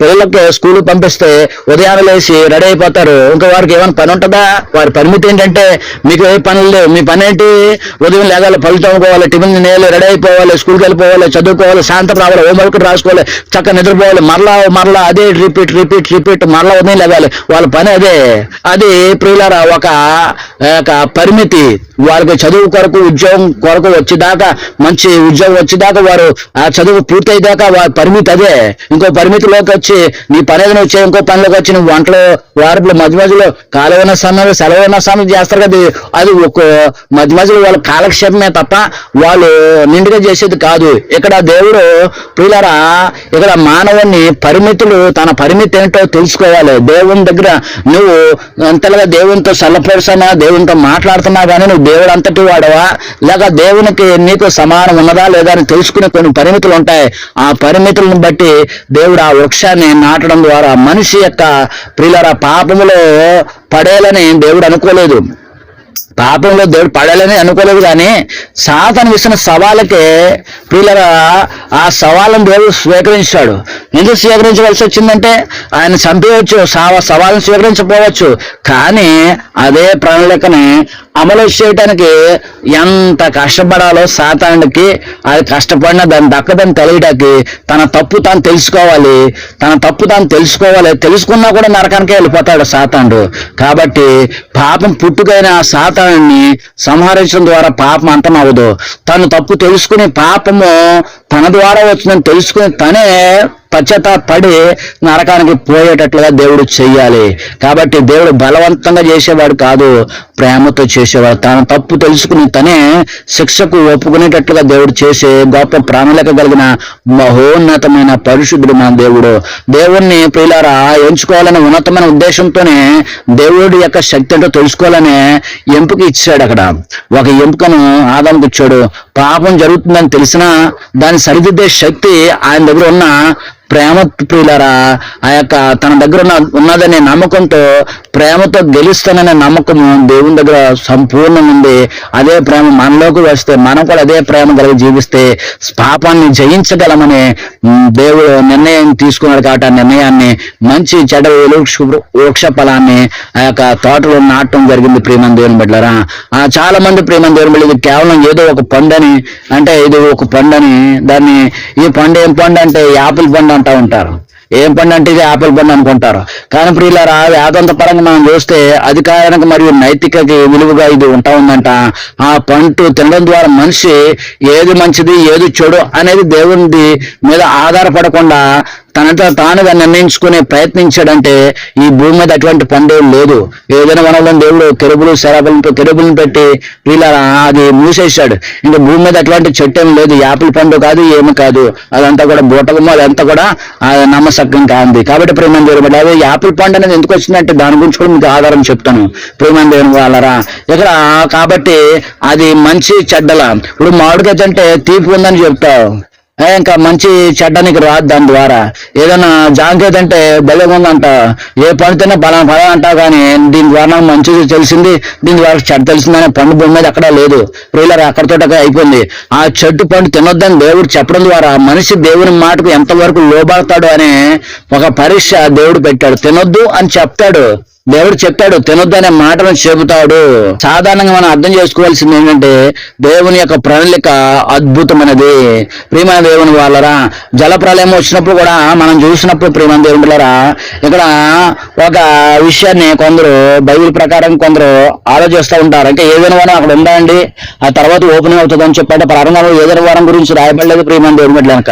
పిల్లలకి స్కూల్కి పంపిస్తే ఉదయాన్నే లేచి రెడీ అయిపోతారు. ఇంకా వారికి ఏమైనా పని ఉంటుందా? వారి పరిమితి ఏంటంటే మీకు ఏ పనులు లేవు. మీ పని ఏంటి? ఉదయం లేగాలి, పళ్ళు తోముకోవాలి, టిఫిన్ తినేయాలి, రెడీ అయిపోవాలి, స్కూల్కి వెళ్ళిపోవాలి, చదువుకోవాలి, సాయంత్రం రావాలి, హోంవర్క్ రాసుకోవాలి, చక్కగా నిద్రపోవాలి, మరలా అదే రిపీట్ మరలా ఉదయం లేగాలి. వాళ్ళ పని అదే. అది ప్రియులారా ఒక పరిమితి. వారికి చదువు కొరకు, ఉద్యోగం కొరకు వచ్చేదాకా, మంచి ఉద్యోగం వచ్చేదాకా, వారు ఆ చదువు పూర్తయ్యేదాకా వారి పరిమితి అదే. ఇంకో పరిమితిలోకి వచ్చి నీ పని ఏదైనా వచ్చే ఇంకో పనిలోకి వచ్చి నువ్వు వంటలు వారిలో మధ్యలో కాలమైన సమయంలో సెలవైన సమయం చేస్తారు కదా, అది ఒక మధ్యలో వాళ్ళ కాలక్షేపమే తప్ప వాళ్ళు నిండుగా చేసేది కాదు. ఇక్కడ దేవుడు ప్రియులారా, ఇక్కడ మానవుని పరిమితులు, తన పరిమితి ఏంటో తెలుసుకోవాలి. దేవుని దగ్గర నువ్వు అంతలాగా దేవునితో సల్లపరుసనా, దేవునితో మాట్లాడుతున్నా కానీ నువ్వు దేవుడు అంతటి వాడవా, లేక దేవునికి నీకు సమానం ఉన్నదా లేదా అని తెలుసుకునే కొన్ని పరిమితులు ఉంటాయి. ఆ పరిమితులను బట్టి దేవుడు ఆ వృక్షాన్ని నాటడం ద్వారా మనిషి యొక్క ప్రియులారా పాపములో పడేయాలని దేవుడు అనుకోలేదు. పాపంలో దేవుడు పడాలని అనుకోలేదు. కానీ సాతాను విసిన సవాళ్ళకే ప్రియులారా ఆ సవాళ్ళను దేవుడు స్వీకరించాడు. ఎందుకు స్వీకరించవలసి వచ్చిందంటే ఆయన చంపేయవచ్చు, సవాళ్ళను స్వీకరించకపోవచ్చు, కానీ అదే ప్రణాళికని అమలు చేయడానికి ఎంత కష్టపడాలో సాతానుడికి, అది కష్టపడినా దాన్ని దక్కదని తెలియడానికి తన తప్పు తాను తెలుసుకోవాలి. తెలుసుకున్నా కూడా నరకానికే వెళ్ళిపోతాడు సాతానుడు. కాబట్టి పాపం పుట్టుకైన ఆ సాతానుడిని సంహరించడం ద్వారా పాపం అంతమవ్వదు. తను తప్పు తెలుసుకుని పాపము తన ద్వారా వచ్చిందని తెలుసుకుని తనే పశ్చాత్తాపడి నరకానికి పోయేటట్లుగా దేవుడు చెయ్యాలి. కాబట్టి దేవుడు బలవంతంగా చేసేవాడు కాదు, ప్రేమతో చేసేవాడు. తన తప్పు తెలుసుకుని తనే శిక్షకు ఒప్పుకునేటట్లుగా దేవుడు చేసే గొప్ప ప్రణాళిక కలిగిన మహోన్నతమైన పరిశుద్ధుడు మన దేవుడు. దేవుణ్ణి ప్రియులారా ఎంచుకోవాలనే ఉన్నతమైన ఉద్దేశంతోనే దేవుడి యొక్క శక్తి ఏంటో తెలుసుకోవాలనే ఎంపిక ఇచ్చాడు. అక్కడ ఒక ఎంపికను ఆదాముకు ఇచ్చాడు. పాపం జరుగుతుందని తెలిసినా దాన్ని సరిదిద్దే శక్తి ఆయన దగ్గర ఉన్న ప్రేమ ప్రియులారా, ఆ యొక్క తన దగ్గర ఉన్నదనే నమ్మకంతో, ప్రేమతో గెలుస్తాననే నమ్మకము దేవుని దగ్గర సంపూర్ణంగా ఉంది. అదే ప్రేమ మనలోకి వస్తే మనం కూడా అదే ప్రేమ కలిగి జీవిస్తే పాపాన్ని జయించగలమని దేవుడు నిర్ణయం తీసుకున్నాడు. కాబట్టి ఆ నిర్ణయాన్ని మంచి చెడ్డ వృక్ష ఫలాన్ని ఆ యొక్క తోటలో నాటడం జరిగింది. ప్రేమ దేవుని బిడ్డలారా, చాలా మంది ప్రేమ దేవుని బిడ్డలు ఇది కేవలం ఏదో ఒక పండని, అంటే ఇది ఒక పండని, దాన్ని ఈ పండు ఏం పండు అంటే యాపిల్ పండు అంటా ఉంటారు. ఏం పండు అంటే ఇది యాపిల్ పండు అనుకుంటారు. కానీ ప్రియులారా వేదాంత పరంగా మనం చూస్తే అధికారానికి మరియు నైతికకి విలువగా ఇది ఉంటా ఉందంట. ఆ పండు తినడం ద్వారా మనిషి ఏది మంచిది ఏది చెడు అనేది దేవుని మీద ఆధారపడకుండా తనతో తానుగా నిర్ణయించుకునే ప్రయత్నించాడంటే ఈ భూమి మీద అటువంటి పండు లేదు. ఏదైనా వనంలో దేవుడు కెరూబులను పెట్టి వీళ్ళ అది మూసేశాడు. ఇంకా భూమి మీద అటువంటి చెట్టు ఏం లేదు. యాపిల్ పండు కాదు, ఏమి కాదు, అదంతా కూడా బూటకము, అదంతా కూడా నమ్మసక్యం కాంది. కాబట్టి ప్రేమ దేవుడు అదే యాపిల్ పండు అనేది ఎందుకు వచ్చిందంటే దాని గురించి కూడా మీకు ఆధారం చెప్తాను. ప్రేమ దేవుని వాళ్ళరా ఇక్కడ కాబట్టి అది మంచి చెడ్డల. ఇప్పుడు మామిడికాయ అంటే తీపి ఉందని చెప్తావు, ఇంకా మంచి చెడ్డానికి రాదు. దాని ద్వారా ఏదైనా జాంకేత అంటే బలం ఉందంట, ఏ పండుతోనే బలం అంటావు, కానీ దీని ద్వారా మంచిది తెలిసింది, దీని ద్వారా చెడ్డ తెలిసిందనే పండు భూమి మీద అక్కడ లేదు. ప్రియులారా అక్కడితో అయిపోయింది. ఆ చెట్టు పండు తినొద్దని దేవుడు చెప్పడం ద్వారా మనిషి దేవుని మాటకు ఎంతవరకు లోబడతాడు అనే ఒక పరీక్ష దేవుడు పెట్టాడు. తినొద్దు అని చెప్తాడు, దేవుడు చెప్పాడు, తినొద్దు అనే మాటను చెబుతాడు. సాధారణంగా మనం అర్థం చేసుకోవాల్సింది ఏంటంటే దేవుని యొక్క ప్రణాళిక అద్భుతమైనది. ప్రియమైన దేవుని వాళ్ళరా, జల ప్రళయం వచ్చినప్పుడు కూడా మనం చూసినప్పుడు ప్రియమైన దేవుని వాళ్ళరా ఇక్కడ ఒక విషయాన్ని కొందరు బైబిల్ ప్రకారం కొందరు ఆలోచిస్తూ ఉంటారు. అంటే ఏదైనా వరం అక్కడ ఉందండి, ఆ తర్వాత ఓపెనింగ్ అవుతుంది అని చెప్పాడు. ప్రారంభంలో ఏదైనా వరం గురించి రాయబడలేదు. ప్రియమైన దేవుని బిడ్డ కనుక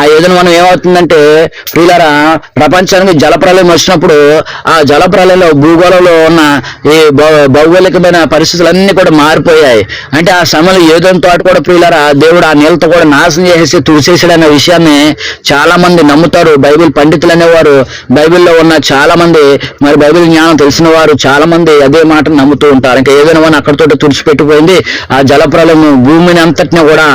ఆ ఏదైనా వరం ఏమవుతుందంటే ప్రియులారా ప్రపంచానికి జల ప్రళయం వచ్చినప్పుడు ఆ జల ప్రళయంలో భూగోళంలో ఉన్న ఈ భౌగోళికమైన పరిస్థితులన్నీ కూడా మారిపోయాయి. అంటే ఆ సమయంలో ఏదైనా తోట కూడా ప్రియులారా దేవుడు ఆ నీళ్ళతో కూడా నాశనం చేసి తుడిచేసాడనే విషయాన్ని చాలా మంది నమ్ముతారు. బైబిల్ పండితులు అనేవారు, బైబిల్లో ఉన్న చాలా మంది, మరి బైబిల్ జ్ఞానం తెలిసిన వారు చాలా మంది అదే మాట నమ్ముతూ ఉంటారు. ఇంకా ఏదైనా మనం అక్కడితో తుడిచిపెట్టిపోయింది. ఆ జలప్రలయం భూమిని అంతటిని కూడా,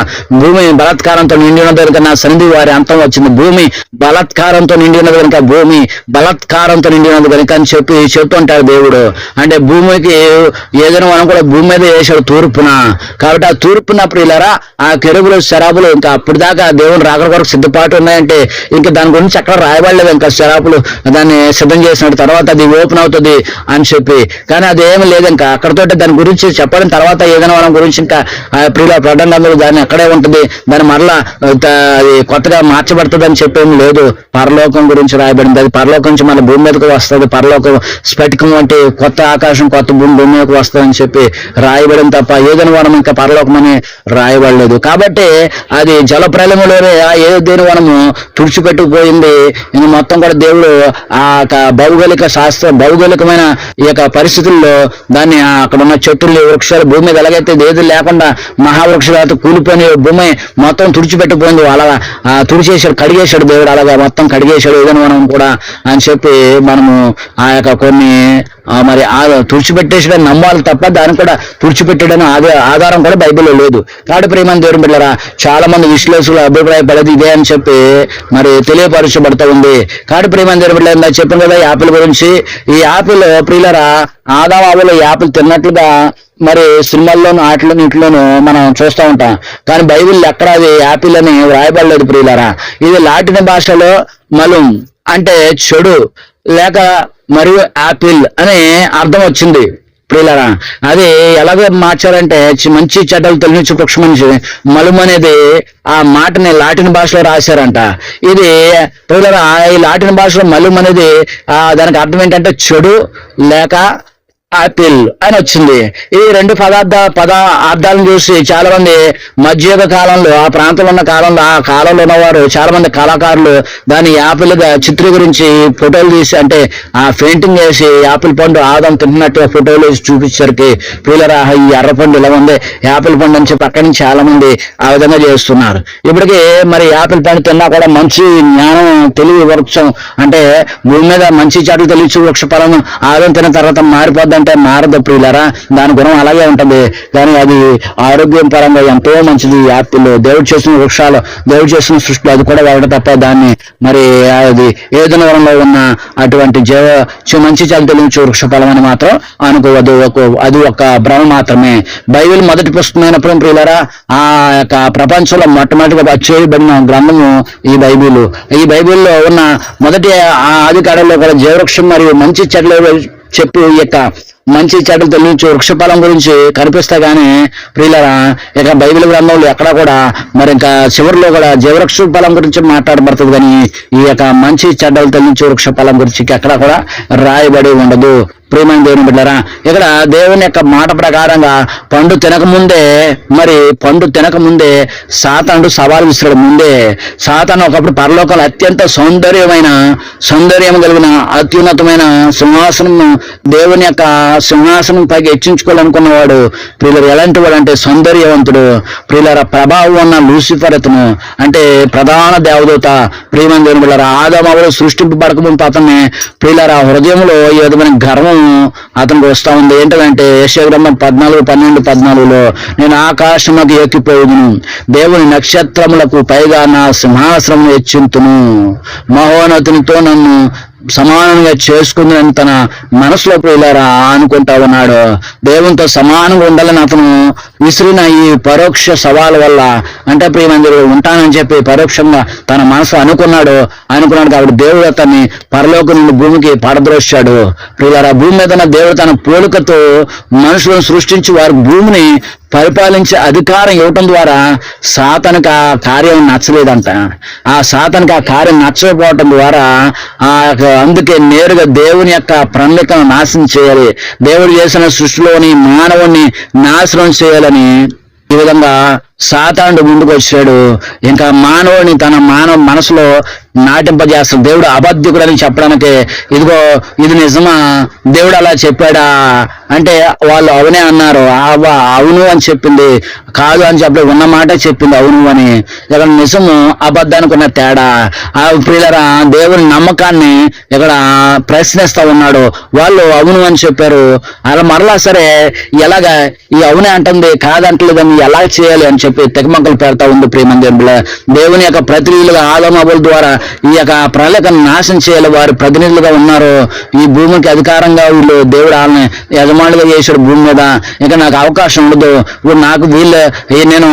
భూమి బలాత్కారంతో నిండి ఉన్నది కనుక నా సన్నిధి వారి అంతం వచ్చింది. భూమి బలాత్కారంతో నిండి ఉన్నది కనుక, భూమి బలాత్కారంతో నిండి ఉన్నది కనుక అని చెప్పి చెప్తుంటాడు దేవుడు. అంటే భూమికి ఏదైనా మనం కూడా భూమి మీద వేసాడు తూర్పున. కాబట్టి ఆ తూర్పున ప్రియులారా ఆ కెరూబులు శరాబులు ఇంకా అప్పుడు దాకా దేవుడు రాకడ కొరకు సిద్ధపాటు ఉన్నాయంటే ఇంకా దాని గురించి అక్కడ రాయబడలేదు. ఇంకా శరాబులు దాన్ని సిద్ధం చేసినట్టు తర్వాత అది ఓపెన్ అవుతుంది అని చెప్పి, కానీ అది ఏమి లేదు. ఇంకా అక్కడతో దాని గురించి చెప్పడం తర్వాత ఏదైనా మనం గురించి ఇంకా ప్రియుల ప్రకటనలు దాన్ని అక్కడే ఉంటుంది, దాని మరలా అది కొత్తగా మార్చబడుతుంది అని చెప్పేమి లేదు. పరలోకం గురించి రాయబడింది. అది పరలోకం నుంచి మన భూమి మీదకి వస్తుంది. పరలోకం స్ఫటికం అంటే కొత్త ఆకాశం కొత్త భూమి మీదకి వస్తుందని చెప్పి రాయబడింది తప్ప ఏదైనా వనం ఇంకా పరలోకం అని రాయబడలేదు. కాబట్టి అది జల ప్రళయంలోనే ఏదో దేని వనము తుడిచిపెట్టుకుపోయింది. ఇంక మొత్తం కూడా దేవుడు ఆ భౌగోళికమైన ఈ యొక్క పరిస్థితుల్లో దాన్ని అక్కడ ఉన్న చెట్టులు వృక్షాలు భూమి మీద ఎలాగైతే ఏది లేకుండా మహావృక్షాలతో కూలిపోయిన భూమి మొత్తం తుడిచిపెట్టుకుపోయింది. అలా తుడిచేశాడు, కడిగేశాడు దేవుడు. అలాగా మొత్తం కడిగేశాడు ఏదైనా మనం కూడా అని చెప్పి మనము ఆ యొక్క కొన్ని మరి తుడిచిపెట్టేసాడని నమ్మాలి తప్ప దాన్ని కూడా తుడిచిపెట్టాడని ఆధారం కూడా బైబిల్లో లేదు. కాబట్టి ప్రేమని దేవుని బిడ్డలారా చాలా మంది విశ్లేషకులు అభిప్రాయపడేది ఇదే అని చెప్పి మరి తెలియపరచబడుతూ ఉంది. కాబట్టి ప్రేమని దేవుని బిడ్డలారా చెప్పాను కదా యాపిల్ గురించి. ఈ యాపిల్ ప్రియులరా ఆదావాబులు యాపిల్ తిన్నట్లుగా మరి సినిమాల్లోనూ ఆటలోను ఇంట్లోనూ మనం చూస్తూ ఉంటాం, కానీ బైబిల్ ఎక్కడ అది యాపిల్ అని వ్రాయబడలేదు ప్రియులరా. ఇది లాటిన్ భాషలో మలుం అంటే చెడు లేక మరియు యాపిల్ అనే అర్థం వచ్చింది ప్రియులరా. అది ఎలాగో మార్చారంటే మంచి చెడ్డలు తెలియచ్చు వృక్షం నుంచి మలుం అనేది ఆ మాటని లాటిన్ భాషలో రాశారంట. ఇది ప్రియులరా ఈ లాటిన్ భాషలో మలుం అనేది దానికి అర్థం ఏంటంటే చెడు లేక ఆపిల్ అని వచ్చింది. ఈ రెండు అర్థాలను చూసి చాలా మంది మధ్యయుగ కాలంలో ఆ ప్రాంతంలో ఉన్న కాలంలో ఆ కాలంలో ఉన్నవారు చాలా మంది కళాకారులు దాన్ని యాపిల్ గా చిత్రీకరించి ఫోటోలు తీసి అంటే ఆ పెయింటింగ్ వేసి యాపిల్ పండు ఆదం తింటున్నట్టుగా ఫోటోలు వేసి చూపించరికి ప్రియులరా ఈ ఎర్ర పండు ఇలా ఉంది యాపిల్ పండు అని చెప్పి అక్కడి నుంచి చాలా మంది ఆ విధంగా చేస్తున్నారు. ఇప్పటికీ మరి యాపిల్ పండు తిన్నా కూడా మంచి జ్ఞానం తెలివి వృక్షం అంటే భూమి మీద మంచి చెట్లు తెలియచ్చు వృక్ష ఫలం ఆదం తిన్న తర్వాత మారిపోద్ది అంటే మారదు ప్రియులరా. దాని గుణం అలాగే ఉంటుంది, కానీ అది ఆరోగ్యం పరంగా ఎంతో మంచిది. యాపిల్ దేవుడు చేసిన వృక్షాలు దేవుడు చేసిన సృష్టిలో అది కూడా వాడటం తప్ప దాన్ని మరి అది ఏదైనా వరంలో ఉన్న అటువంటి మంచి చాలు తెలియచ్చు వృక్ష ఫలం అని మాత్రం అనుకోవద్దు. అది ఒక భ్రమ మాత్రమే. బైబిల్ మొదటి పుస్తకమైనప్పుడు ప్రియులరా ఆ యొక్క ప్రపంచంలో మొట్టమొదటిగా చేయబడిన గ్రంథము ఈ బైబిల్. ఈ బైబిల్లో ఉన్న మొదటి ఆది కాలంలో కూడా జీవవృక్షం మరియు మంచి చెట్లు చెప్పి ఈ యొక్క మంచి చెడ్డలు తెలియచ్చు వృక్షఫలం గురించి కనిపిస్తా గానీ ప్రియులరా ఇక బైబిల్ గ్రంథంలో ఎక్కడా కూడా మరి ఇంకా చివరిలో కూడా జీవవృక్ష ఫలం గురించి మాట్లాడబడుతుంది, కానీ ఈ యొక్క మంచి చెడ్డలు తెలియచ్చు వృక్ష ఫలం గురించి ఎక్కడా కూడా రాయబడి ఉండదు. ప్రియమైన దేవుని బిడ్డలారా ఇక్కడ దేవుని యొక్క మాట ప్రకారంగా పండు తినకముందే సాతానుడు సవాలు విసిరాడు. ముందే సాతాను ఒకప్పుడు పరలోకంలో అత్యంత సౌందర్యం కలిగిన అత్యున్నతమైన సింహాసనం దేవుని యొక్క సింహాసనం పైకి హెచ్చించుకోవాలనుకున్నవాడు ప్రియులరు ఎలాంటి వాడు అంటే సౌందర్యవంతుడు ప్రియులర ప్రభావం ఉన్న లూసిఫర్ అతను అంటే ప్రధాన దేవదూత. ప్రియమైన దేవుని బిడ్డలారా ఆదాము సృష్టింపబడకముందు అతన్ని ప్రియులర హృదయంలో ఈ విధమైన గర్వం అతనికి వస్తా ఉంది. ఏంటంటే యెషయా గ్రంథం 14:12-14లో నేను ఆకాశంలోకి ఎక్కిపోదును, దేవుని నక్షత్రములకు పైగా నా సింహాసనం హెచ్చింతును, మహోన్నతునితో నన్ను సమానంగా చేసుకుందని తన మనసులో ప్రియులారా అనుకుంటా ఉన్నాడు. దేవునితో సమానంగా ఉండాలని అతను విసిరిన ఈ పరోక్ష సవాలు వల్ల అంటే ప్రియమందిరు ఉంటానని చెప్పి పరోక్షంగా తన మనసు అనుకున్నాడు కాబట్టి దేవుడు అతన్ని పరలోకం నుండి భూమికి పడద్రోశాడు. ప్రియులారా భూమి మీద దేవుడు తన పోలికతో మనుషులను సృష్టించి వారి భూమిని పరిపాలించే అధికారం ఇవ్వటం ద్వారా సాతానుకి ఆ కార్యం నచ్చలేదంట. ఆ సాతానుకి ఆ కార్యం నచ్చకపోవటం ద్వారా అందుకే నేరుగా దేవుని యొక్క ప్రణాళికను నాశనం చేయాలి, దేవుడు చేసిన సృష్టిలోని మానవుని నాశనం చేయాలని ఈ విధంగా సాతానుడు ముందుకు వచ్చాడు. ఇంకా మానవుని తన మనసులో నాటింపజేస్తాడు. దేవుడు అబద్ధికుడని చెప్పడానికి ఇదిగో ఇది నిజమా, దేవుడు అలా చెప్పాడా అంటే వాళ్ళు అవునే అన్నారు. అవును అని చెప్పింది, కాదు అని చెప్పలేదు, ఉన్న మాట చెప్పింది అవును అని. ఇక్కడ నిజము అబద్ధానికి ఉన్న తేడా. ఆ ప్రియులరా దేవుని నమ్మకాన్ని ఇక్కడ ప్రశ్నిస్తా ఉన్నాడు. వాళ్ళు అవును అని చెప్పారు, అలా మరలా సరే ఎలాగా ఈ అవునే అంటుంది కాదంటలేదని ఎలా చేయాలి అని చెప్పి తెగమక్కలు పెడతా ఉంది ప్రియమందిర. దేవుని యొక్క ప్రతినిధులుగా ఆదాము హవ్వల ద్వారా ఈ యొక్క ప్రళయకను నాశనం చేయాలి వారు ప్రతినిధులుగా ఉన్నారు. ఈ భూమికి అధికారంగా వీళ్ళు దేవుడు వాళ్ళని యజమానులుగా చేశాడు భూమి మీద. ఇంకా నాకు అవకాశం ఉండదు, ఇప్పుడు నాకు వీళ్ళు నేను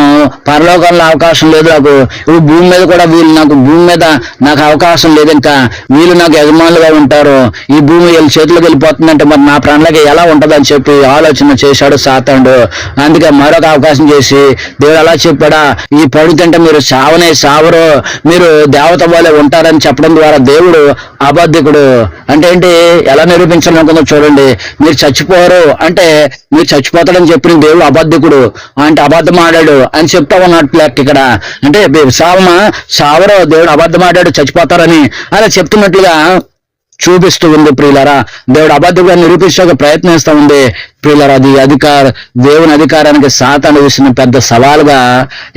పరలోకంలో అవకాశం లేదు, నాకు ఇప్పుడు భూమి మీద కూడా వీళ్ళు నాకు భూమి మీద నాకు అవకాశం లేదు, ఇంకా వీళ్ళు నాకు యజమానులుగా ఉంటారు, ఈ భూమి వీళ్ళ చేతులకు వెళ్ళిపోతుందంటే మరి నా ప్రాణాలకి ఎలా ఉంటది అని చెప్పి ఆలోచన చేశాడు సాతానుడు. అందుకే మరొక అవకాశం చేసి దేవుడు అలా చెప్పాడా, ఈ పడు తింటే మీరు సావనే సావరు, మీరు దేవత వలె ఉంటారని చెప్పడం ద్వారా దేవుడు అబద్ధికుడు. అంటే ఏంటి, ఎలా నిరూపించాలనుకుందో చూడండి. మీరు చచ్చిపోరు అంటే మీరు చచ్చిపోతాడని చెప్పిన దేవుడు అబద్ధికుడు అంటే అబద్ధం ఆడాడు అని చెప్తా ఉన్నట్లు లెక్క ఇక్కడ. అంటే సావరో దేవుడు అబద్ధం ఆడాడు చచ్చిపోతారని అలా చెప్తున్నట్లుగా చూపిస్తూ ఉంది ప్రియులారా. దేవుడు అబద్ధంగా నిరూపించక ప్రయత్నిస్తూ ఉంది ప్రియులారా. అది దేవుని అధికారానికి సాతాను విసిన పెద్ద సవాలుగా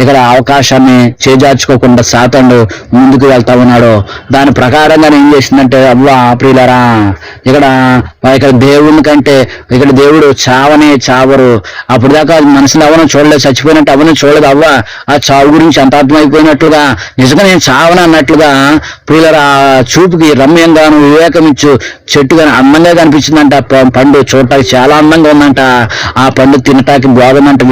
ఇక్కడ అవకాశాన్ని చేజార్చుకోకుండా సాతాను ముందుకు వెళ్తా ఉన్నాడు. దాని ప్రకారంగా ఏం చేసిందంటే ప్రియులారా ఇక్కడ దేవుని కంటే ఇక్కడ దేవుడు చావనే చావరు. అప్పుడు దాకా మనుషులు ఎవరో చూడలేదు, చచ్చిపోయినట్టు ఎవరిని చూడలేదు. ఆ చావు గురించి అంత అర్థమైపోయినట్లుగా నిజంగా నేను చావన అన్నట్లుగా ప్రియులారా చూపుకి రమ్యంగాను వివేకమిచ్చు చెట్టుగా అందంగా కనిపించిందంట. పండు చూడటానికి చాలా అందంగా ఉందంట. ఆ పండు తినటానికి బాగుందంట.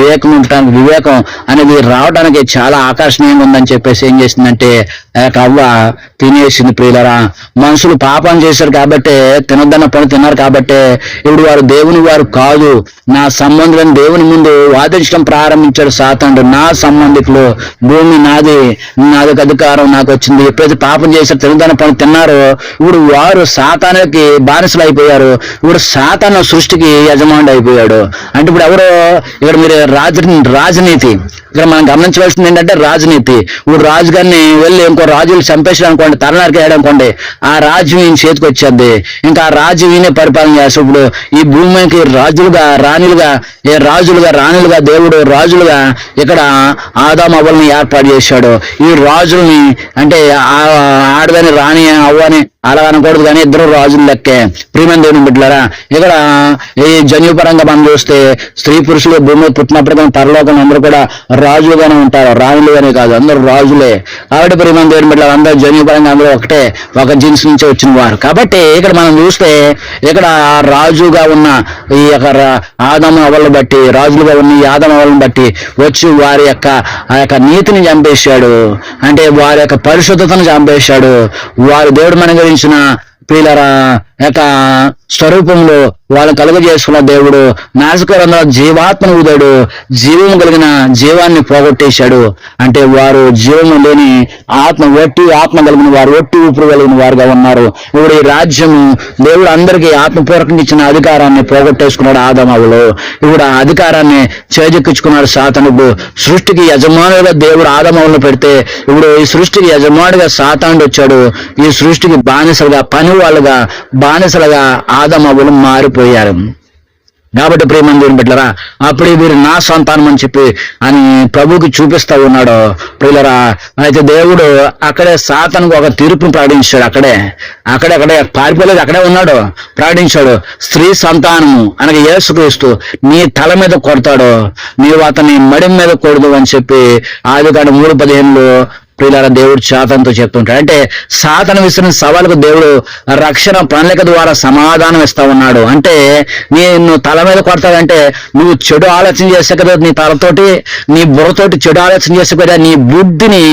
వివేకం అనేది రావడానికి చాలా ఆకర్షణీయంగా ఉందని చెప్పేసి ఏం చేసిందంటే అవ్వ తినేసింది ప్రియులరా. మనుషులు పాపం చేశారు కాబట్టి తినొద్దన్న పండు తిన్నారు కాబట్టి ఇప్పుడు వారు దేవుని వారు కాదు, నా సంబంధులను దేవుని ముందు వాదించడం ప్రారంభించాడు సాతానుడు. నా సంబంధికులు, భూమి నాది, నాది అధికారం నాకు వచ్చింది. ఎప్పుడైతే పాపం చేశారు తినొద్దన్న పండు తిన్నారో ఇప్పుడు వారు సాతానుకి బానిసలు అయిపోయారు. ఇప్పుడు సాతాను సృష్టికి యజమానుడు అయిపోయాడు. అంటే ఇప్పుడు ఎవరు ఇక్కడ మీరు రాజనీతి ఇక్కడ మనం గమనించవలసింది ఏంటంటే రాజనీతి. ఇప్పుడు రాజుగారిని వెళ్ళి ఇంకో రాజులు చంపేసాడు అనుకోండి, తలనారికేయడం అనుకోండి, ఆ రాజ్యం ఈయన చేతికి వచ్చేది. ఇంకా ఆ రాజ్యం ఈయనే పరిపాలన చేస్తాడు. ఇప్పుడు ఈ భూమికి రాజులుగా రాణులుగా దేవుడు రాజులుగా ఇక్కడ ఆదాము హవ్వల్ని ఏర్పాటు చేశాడు. ఈ రాజుల్ని అంటే ఆడదని రాణి అవ్వని అలా అనకూడదు కానీ ఇద్దరు రాజులు లెక్కే ప్రియమైన దేవుని బిడ్డలారా. ఇక్కడ ఈ జన్యుపరంగా మనం చూస్తే స్త్రీ పురుషులు భూమి పుట్టినప్పటికీ పరలోకం అందరూ కూడా రాజులుగానే ఉంటారు, రాణులుగానే కాదు, అందరూ రాజులే. కాబట్టి ప్రియమైన దేవుని బిడ్డలు అందరూ జన్యుపరంగా అందరూ ఒకటే, ఒక జీన్స్ నుంచి వచ్చిన వారు. కాబట్టి ఇక్కడ మనం చూస్తే ఇక్కడ రాజుగా ఉన్న ఈ యొక్క ఆదాము హవ్వలను బట్టి, రాజులుగా ఉన్న ఈ ఆదాము హవ్వలను బట్టి వచ్చి వారి యొక్క ఆ యొక్క నీతిని చంపేశాడు. అంటే వారి యొక్క పరిశుద్ధతను చంపేశాడు. వారి దేవుడు మన గురించిన ప్రియులారా యొక్క స్వరూపంలో వాళ్ళు కలుగజేసుకున్న దేవుడు నాశకరంలో జీవాత్మను ఊదాడు, జీవము కలిగిన జీవాన్ని పోగొట్టేశాడు. అంటే వారు జీవము లేని ఆత్మ కలిగిన వారు, ఒట్టి ఊపిరి కలిగిన వారుగా ఉన్నారు. ఇప్పుడు ఈ రాజ్యము దేవుడు అందరికీ ఆత్మపూర్వకంగా ఇచ్చిన అధికారాన్ని పోగొట్టేసుకున్నాడు ఆదాము హవ్వలు. ఇప్పుడు ఆ అధికారాన్ని చేజెక్కించుకున్నాడు సాతానుడు. సృష్టికి యజమానులుగా దేవుడు ఆదాము హవ్వలను పెడితే ఇప్పుడు ఈ సృష్టికి యజమానుడిగా సాతానుడు వచ్చాడు. ఈ సృష్టికి బానిసలుగా, పని వాళ్ళుగా, బానిసలుగా ఆదాము హవ్వలు మారిపోయారు. కాబట్టి ప్రియమైన దేవుని బిడ్డలారా అప్పుడే వీరు నా సంతానం అని చెప్పి అని ప్రభువుకి చూపిస్తా ఉన్నాడు ప్రియులరా. అయితే దేవుడు అక్కడే సాతానుకు ఒక తీర్పును ప్రకటించాడు. అక్కడే పారిపోలేదు, అక్కడే ఉన్నాడు, ప్రకటించాడు. స్త్రీ సంతానము అనగా యేసుక్రీస్తు నీ తల మీద కొడతాడు, నీవు అతని మడి మీద కొడదు అని చెప్పి ఆదికాండం 3:15 ప్రియులారా దేవుడు సాతానుతో చెప్తుంటాడు. అంటే సాతాను విసిరిన సవాలుకు దేవుడు రక్షణ ప్రణాళిక ద్వారా సమాధానం ఇస్తా ఉన్నాడు. అంటే నేను తల మీద కొడతాడంటే నువ్వు చెడు ఆలోచన చేస్తే కదా, నీ తలతోటి నీ బుర్రతోటి చెడు ఆలోచన చేస్తే కదా, నీ బుద్ధిని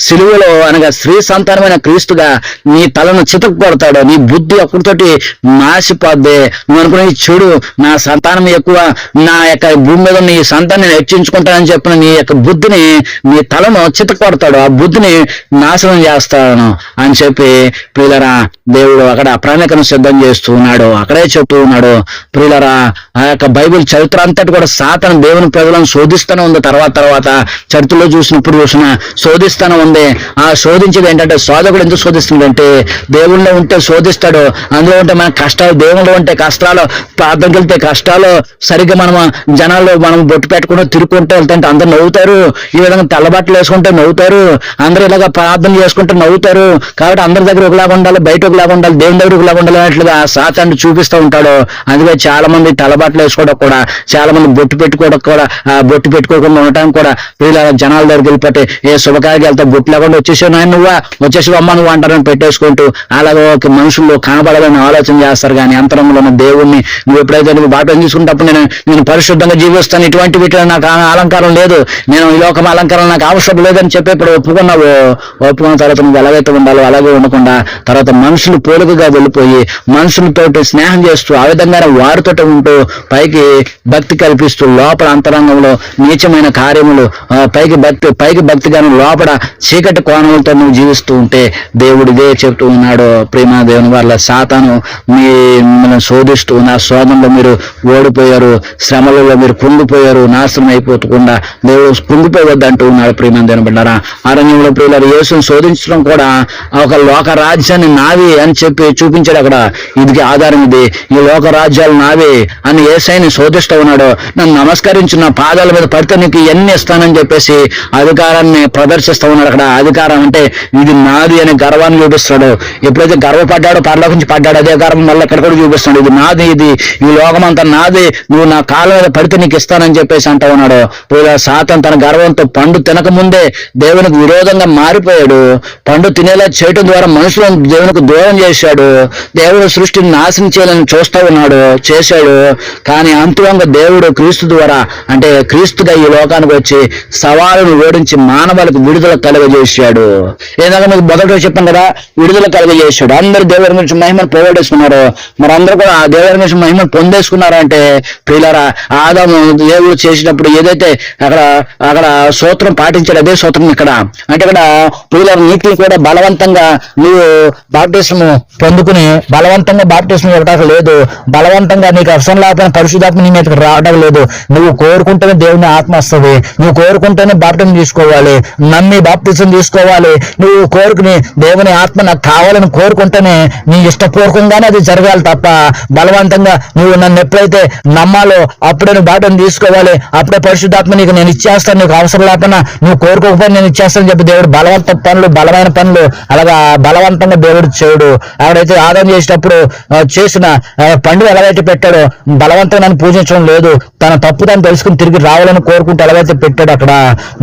సిలువలో అనగా స్త్రీ సంతానమైన క్రీస్తుగా నీ తలను చితకు కొడతాడు. నీ బుద్ధి ఒక్కడితోటి నాశిపోద్ది. నువ్వు అనుకునే చెడు, నా సంతానం ఎక్కువ, నా యొక్క భూమి మీద నీ సంతానం నేను హెచ్చించుకుంటానని చెప్పిన నీ యొక్క బుద్ధిని, నీ తలను చితకు కొడతాడు, ఆ బుద్ధిని నాశనం చేస్తాను అని చెప్పి ప్రియులరా దేవుడు అక్కడ ప్రణాళికను సిద్ధం చేస్తూ ఉన్నాడు. అక్కడే చెప్తూ ఉన్నాడు ప్రియులరా. ఆ యొక్క బైబిల్ చరిత్ర అంతటి కూడా సాతాను దేవుని ప్రజలను శోధిస్తూనే ఉంది. తర్వాత చరిత్రలో చూసినప్పుడు శోధిస్తూనే ఉంది. ఆ శోధించేది ఏంటంటే, శోధకుడు ఎందుకు శోధిస్తుందంటే దేవుళ్ళో ఉంటే శోధిస్తాడు, అందులో ఉంటే మన కష్టాలు, దేవుళ్ళు ఉంటే కష్టాలు, ప్రార్థనకి వెళ్తే కష్టాలు, సరిగ్గా మనం బొట్టు పెట్టుకుంటూ తిరుగుకుంటూ వెళ్తుంటే అందరు నవ్వుతారు, ఈ విధంగా తెల్లబట్టలు వేసుకుంటే నవ్వుతారు, అందరూ ఇలాగ ప్రార్థన చేసుకుంటూ నవ్వుతారు కాబట్టి అందరి దగ్గర ఒకలాగా ఉండాలి, బయట ఒకలాగా ఉండాలి, దేవుని దగ్గర ఒకలాగా ఉండాలి అన్నట్లుగా సాతాను చూపిస్తూ ఉంటాడు. అందుకే చాలా మంది తలబాట్లు వేసుకోవడం కూడా, చాలా మంది బొట్టు పెట్టుకోకుండా ఉండటం కూడా వీళ్ళ జనాల దగ్గరికి వెళ్ళిపోతే ఏ శుభకార్యానికి వెళ్తా బొట్టు లేకుండా వచ్చేసావు నాయన వచ్చేసి అమ్మ నువ్వు అంటారని పెట్టేసుకుంటూ అలాగే మనుషులు కనబడాలని ఆలోచన చేస్తారు. కానీ అంతరంలో ఉన్న దేవుణ్ణి నువ్వు ఎప్పుడైతే నువ్వు బాటం తీసుకుంటప్పుడు నేను పరిశుద్ధంగా జీవిస్తాను, ఇటువంటి వీటిలో నాకు అలంకారం లేదు, నేను ఈ లోకం అలంకారం నాకు అవసరం లేదని చెప్పి ఇప్పుడు ఒప్పుకున్న తర్వాత నువ్వు ఎలాగైతే ఉండాలో అలాగే ఉండకుండా తర్వాత మనుషులు పోలికగా వెళ్ళిపోయి మనుషులతోటి స్నేహం చేస్తూ ఆ విధంగానే వారితో ఉంటూ పైకి భక్తి కల్పిస్తూ లోపల అంతరంగంలో నీచమైన కార్యములు పైకి భక్తిగాను లోపల చీకటి కోణములతో నువ్వు జీవిస్తూ ఉంటే దేవుడిదే చెప్తూ ఉన్నాడు. ప్రేమ దేవుని వల్ల సాతాను మిమ్మల్ని శోధిస్తూ నా శోధనలో మీరు ఓడిపోయారు, శ్రమలలో మీరు కుంగిపోయారు, నాశనం అయిపోకుండా దేవుడు కుంగిపోవద్దు అంటూ ఉన్నాడు. ప్రేమ దేవుని బిడ్డారా, అరణ్యంలో ప్రియులారా యేసును శోధించడం కూడా ఒక లోక రాజ్యాన్ని నావి అని చెప్పి చూపించాడు. అక్కడ ఇది ఆధారం, ఇది ఈ లోక రాజ్యాలు నావి అని యేసయ్యని శోధిస్తూ ఉన్నాడు. నన్ను నమస్కరించు, నా పాదాల మీద పడితే నీకు ఎన్ని ఇస్తానని చెప్పేసి అధికారాన్ని ప్రదర్శిస్తూ ఉన్నాడు. అక్కడ అధికారం అంటే ఇది నాది అనే గర్వాన్ని చూపిస్తాడు. ఎప్పుడైతే గర్వపడ్డాడో పరలోకం నుంచి పడ్డాడు, అదే గర్వం మళ్ళీ ఎక్కడ కూడా చూపిస్తాడు. ఇది నాది, ఈ లోకం అంతా నాది, నువ్వు నా కాళ్ళ మీద పడితే నీకు ఇస్తానని చెప్పేసి అంటూ ఉన్నాడు. సాతాను తన గర్వంతో పండు తినక ముందే దేవునికి విరోధంగా మారిపోయాడు. పండు తినేలా చేయటం ద్వారా మనుషులను దేవునికి దూరం చేశాడు. దేవుడు సృష్టిని నాశనం చేయాలని చూస్తూ ఉన్నాడు, చేశాడు. కానీ అంతిమంగా దేవుడు క్రీస్తు ద్వారా అంటే క్రీస్తుగా ఈ లోకానికి వచ్చి సవాలును ఓడించి మానవాళికి విడుదల కలుగజేశాడు. ఏదైనా మీకు మొదట చెప్పాను కదా, విడుదల కలుగజేశాడు. అందరూ దేవుడి గురించి మహిమను పోగొట్టేసుకున్నారు. మరి అందరూ కూడా ఆ దేవుడి గురించి మహిమను పొందేసుకున్నారంటే ప్రియులారా, ఆదాము దేవుడు చేసినప్పుడు ఏదైతే అక్కడ సూత్రం పాటించాడు అదే సూత్రం ఇక్కడ. అంటే ఇక్కడ ప్రియులార నీటిని కూడా బలవంతంగా నువ్వు బాప్టిజం పొందుకుని బలవంతంగా బాప్టిజం ఇవ్వటం లేదు, బలవంతంగా నీకు అవసరం లేకపోయినా పరిశుద్ధాత్మ నీ మీదకి రావడం లేదు. నువ్వు కోరుకుంటేనే దేవుని ఆత్మ వస్తుంది, నువ్వు కోరుకుంటేనే బాప్టిజం తీసుకోవాలి, నమ్మి బాప్టిజం తీసుకోవాలి. నువ్వు కోరుకుని దేవుని ఆత్మ నాకు కావాలని కోరుకుంటేనే నీ ఇష్టపూర్వకంగానే అది జరగాలి తప్ప బలవంతంగా నువ్వు నన్ను ఎప్పుడైతే నమ్మాలో అప్పుడే నువ్వు బాప్టిజం తీసుకోవాలి, అప్పుడే పరిశుద్ధాత్మ నీకు నేను ఇచ్చేస్తాను, నీకు అవసరం లేకపోయినా నువ్వు కోరుకోకపోయినా నేను ఇచ్చేస్తానని చెప్పి దేవుడు బలవంత పనులు బలమైన పనులు అలాగా బలవంతంగా దేవుడు చేయడు. ఆవిడైతే ఆదాయం చేసేటప్పుడు చేసిన పండుగ ఎలాగైతే పెట్టాడో బలవంతంగా నన్ను పూజించడం లేదు, తన తప్పు తను తెలుసుకుని తిరిగి రావాలని కోరుకుంటూ ఎలాగైతే పెట్టాడు అక్కడ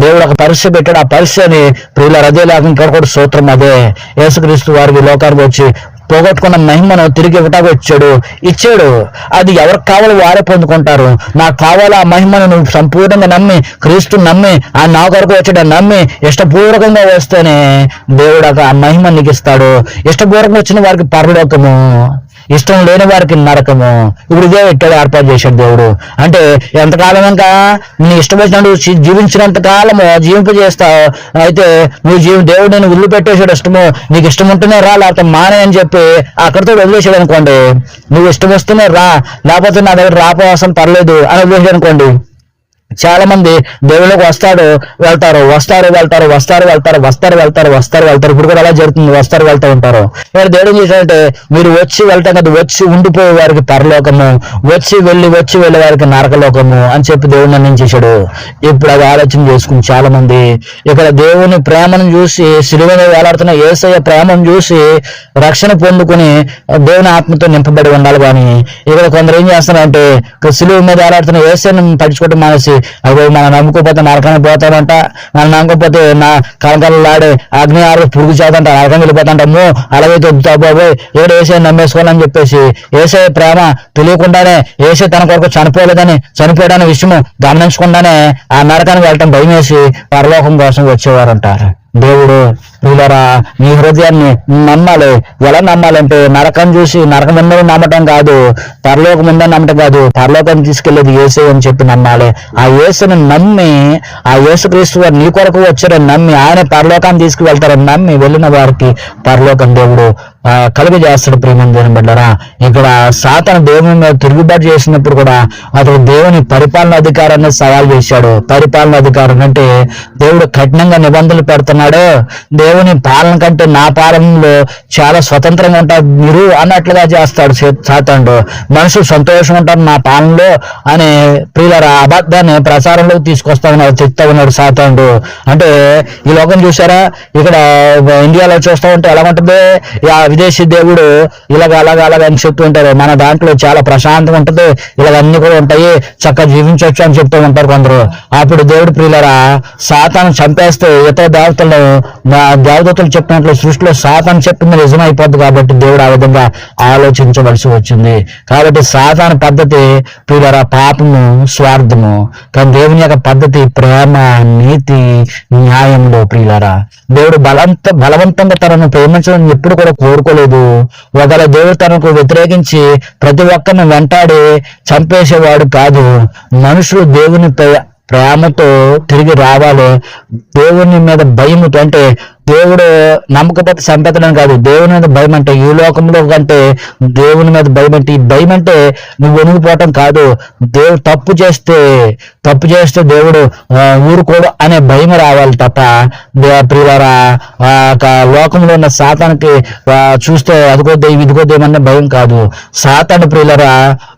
దేవుడు ఒక పరీక్ష పెట్టాడు. ఆ పరీక్షని ప్రియుల అదే లేకుండా కూడా సూత్రం అదే. యేసుక్రీస్తు వారికి లోకానికి వచ్చి పోగొట్టుకున్న మహిమను తిరిగి ఇవ్వటానికి ఇచ్చాడు. అది ఎవరికి కావాలో వారే పొందుకుంటారు. నాకు కావాలో ఆ మహిమను నువ్వు సంపూర్ణంగా నమ్మి క్రీస్తు నమ్మి ఆ నా కొరకు వచ్చాడు నమ్మి ఇష్టపూర్వకంగా వస్తేనే దేవుడు ఆ మహిమ నీకు ఇస్తాడు. ఇష్టపూర్వకంగా వచ్చిన వారికి పరలోకము, ఇష్టం లేని వారికి నరకము. ఇప్పుడు ఇదే పెట్టాడు, ఏర్పాటు చేశాడు దేవుడు. అంటే ఎంతకాలం ఇంకా నీ ఇష్టం వచ్చినట్టు జీవించినంత కాలము జీవింపజేస్తావు. అయితే నువ్వు దేవుడు నేను ఇల్లు పెట్టేసాడు, ఇష్టము నీకు ఇష్టం ఉంటేనే రా లేకపోతే మానే అని చెప్పి అక్కడితో వదిలేసాడు అనుకోండి. నువ్వు ఇష్టం వస్తేనే రా లేకపోతే నా దగ్గర రాపోవసం పర్లేదు అని వదిలేసాడు అనుకోండి. చాలా మంది దేవుళ్ళకి వస్తారు వెళ్తారు. ఇప్పుడు కూడా అలా జరుగుతుంది, వస్తారు వెళ్తూ ఉంటారు. ఇక్కడ దేవుడు చేశాడంటే మీరు వచ్చి వెళ్తాం కదా, వచ్చి ఉండిపోయే వారికి పరలోకము, వచ్చి వెళ్ళే వారికి నరకలోకము అని చెప్పి దేవుడు నిర్ణయించేశాడు. ఇప్పుడు అది ఆలోచన చేసుకుని చాలా మంది ఇక్కడ దేవుని ప్రేమను చూసి సిలువ మీద వేలాడుతున్న యేసయ్య ప్రేమను చూసి రక్షణ పొందుకుని దేవుని ఆత్మతో నింపబడి ఉండాలి. కానీ ఇక్కడ కొందరు ఏం చేస్తున్నారంటే సిలువ మీద వేలాడుతున్న యేసయ్యను పట్టించుకోవడం మానేసి అవి మనం నమ్ముకోపోతే నరకానికి పోతాడంట, మనం నమ్మకపోతే నా కలకలలాడే అగ్ని ఆరు పురుగు చేతంట నరకం వెళ్ళిపోతాంటము, అలాగైతే వద్దుతా బాబోయ్ ఏడు ఏసై నమ్మేసుకోవాలని చెప్పేసి ఏసై ప్రేమ తెలియకుండానే ఏసై తన కొరకు చనిపోయాడనే విషయం గమనించకుండానే ఆ నరకానికి వెళ్ళటం భయం వేసి పరలోకం కోసం వచ్చేవారంటారు. దేవుడు ప్రియులారా నీ హృదయాన్ని నమ్మాలి. ఎలా నమ్మాలంటే నరకం చూసి నరకం ఉందని నమ్మటం కాదు, పరలోకం ఉందని నమ్మటం కాదు, పరలోకాన్ని తీసుకెళ్లేది యేసు అని చెప్పి నమ్మాలి. ఆ యేసుని నమ్మి ఆ యేసుక్రీస్తు వారు నీ కొరకు వచ్చారని నమ్మి ఆయన పరలోకాన్ని తీసుకువెళ్తారని నమ్మి వెళ్ళిన వారికి పరలోకం దేవుడు కలుగజేస్తాడు. ప్రియమైన దేవుని బిడ్డలారా, ఇక్కడ సాతాను దేవుని మీద తిరుగుబాటు చేసినప్పుడు కూడా అతడు దేవుని పరిపాలన అధికారాన్ని సవాల్ చేశాడు. పరిపాలన అధికారం అంటే దేవుడు కఠినంగా నిబంధనలు పెడుతున్నాడు, దేవుని పాలన కంటే నా పాలనలో చాలా స్వతంత్రంగా ఉంటారు మీరు అన్నట్లుగా చేస్తాడు సాతానుడు. మనుషులు సంతోషం ఉంటారు నా పాలనలో అనే ప్రియులారా అబద్ధాన్ని ప్రచారంలోకి తీసుకొస్తా ఉన్నాడు, చెప్తా ఉన్నాడు సాతానుడు. అంటే ఈ లోకం చూసారా, ఇక్కడ ఇండియాలో చూస్తూ ఉంటే ఎలా ఉంటుంది, ఆ విదేశీ దేవుడు ఇలాగ అలాగ అని చెప్తూ ఉంటారు. మన దాంట్లో చాలా ప్రశాంతంగా ఉంటుంది, ఇలాగ అన్ని కూడా ఉంటాయి, చక్కగా జీవించవచ్చు అని చెప్తూ ఉంటారు కొందరు. అప్పుడు దేవుడు ప్రియులరా సాతాను చంపేస్తే ఇతర దేవదూతలు చెప్పినట్లు సృష్టిలో సాతాను చెప్పింది నిజమైపోద్ది. కాబట్టి దేవుడు ఆ విధంగా ఆలోచించవలసి వచ్చింది. కాబట్టి సాతాను పద్ధతి ప్రియులరా పాపము, స్వార్థము. కానీ దేవుని యొక్క పద్ధతి ప్రేమ, నీతి, న్యాయంలో ప్రియులరా. దేవుడు బలవంతంగా తనను ప్రేమించడం ఎప్పుడు కూడా కోరుకోలేదు. ఒకవేళ దేవుడు తనకు వ్యతిరేకించి ప్రతి ఒక్కరిని వెంటాడి చంపేసేవాడు కాదు. మనుషులు దేవుని ప్రేమతో తిరిగి రావాలి. దేవుని మీద భయముతో, అంటే దేవుడు నమ్మకపోతే చంపెత్తడం కాదు, దేవుని మీద భయం అంటే ఈ లోకంలో కంటే దేవుని మీద భయం అంటే ఈ భయం అంటే నువ్వు వణిగిపోవటం కాదు. దేవుడు తప్పు చేస్తే దేవుడు ఊరుకోడు అనే భయం రావాలి తప్ప ప్రియులారా లోకంలో ఉన్న సాతానికి చూస్తే అదిగోద్దే ఇదిగోద్దేమన్న భయం కాదు. సాతాను ప్రియులారా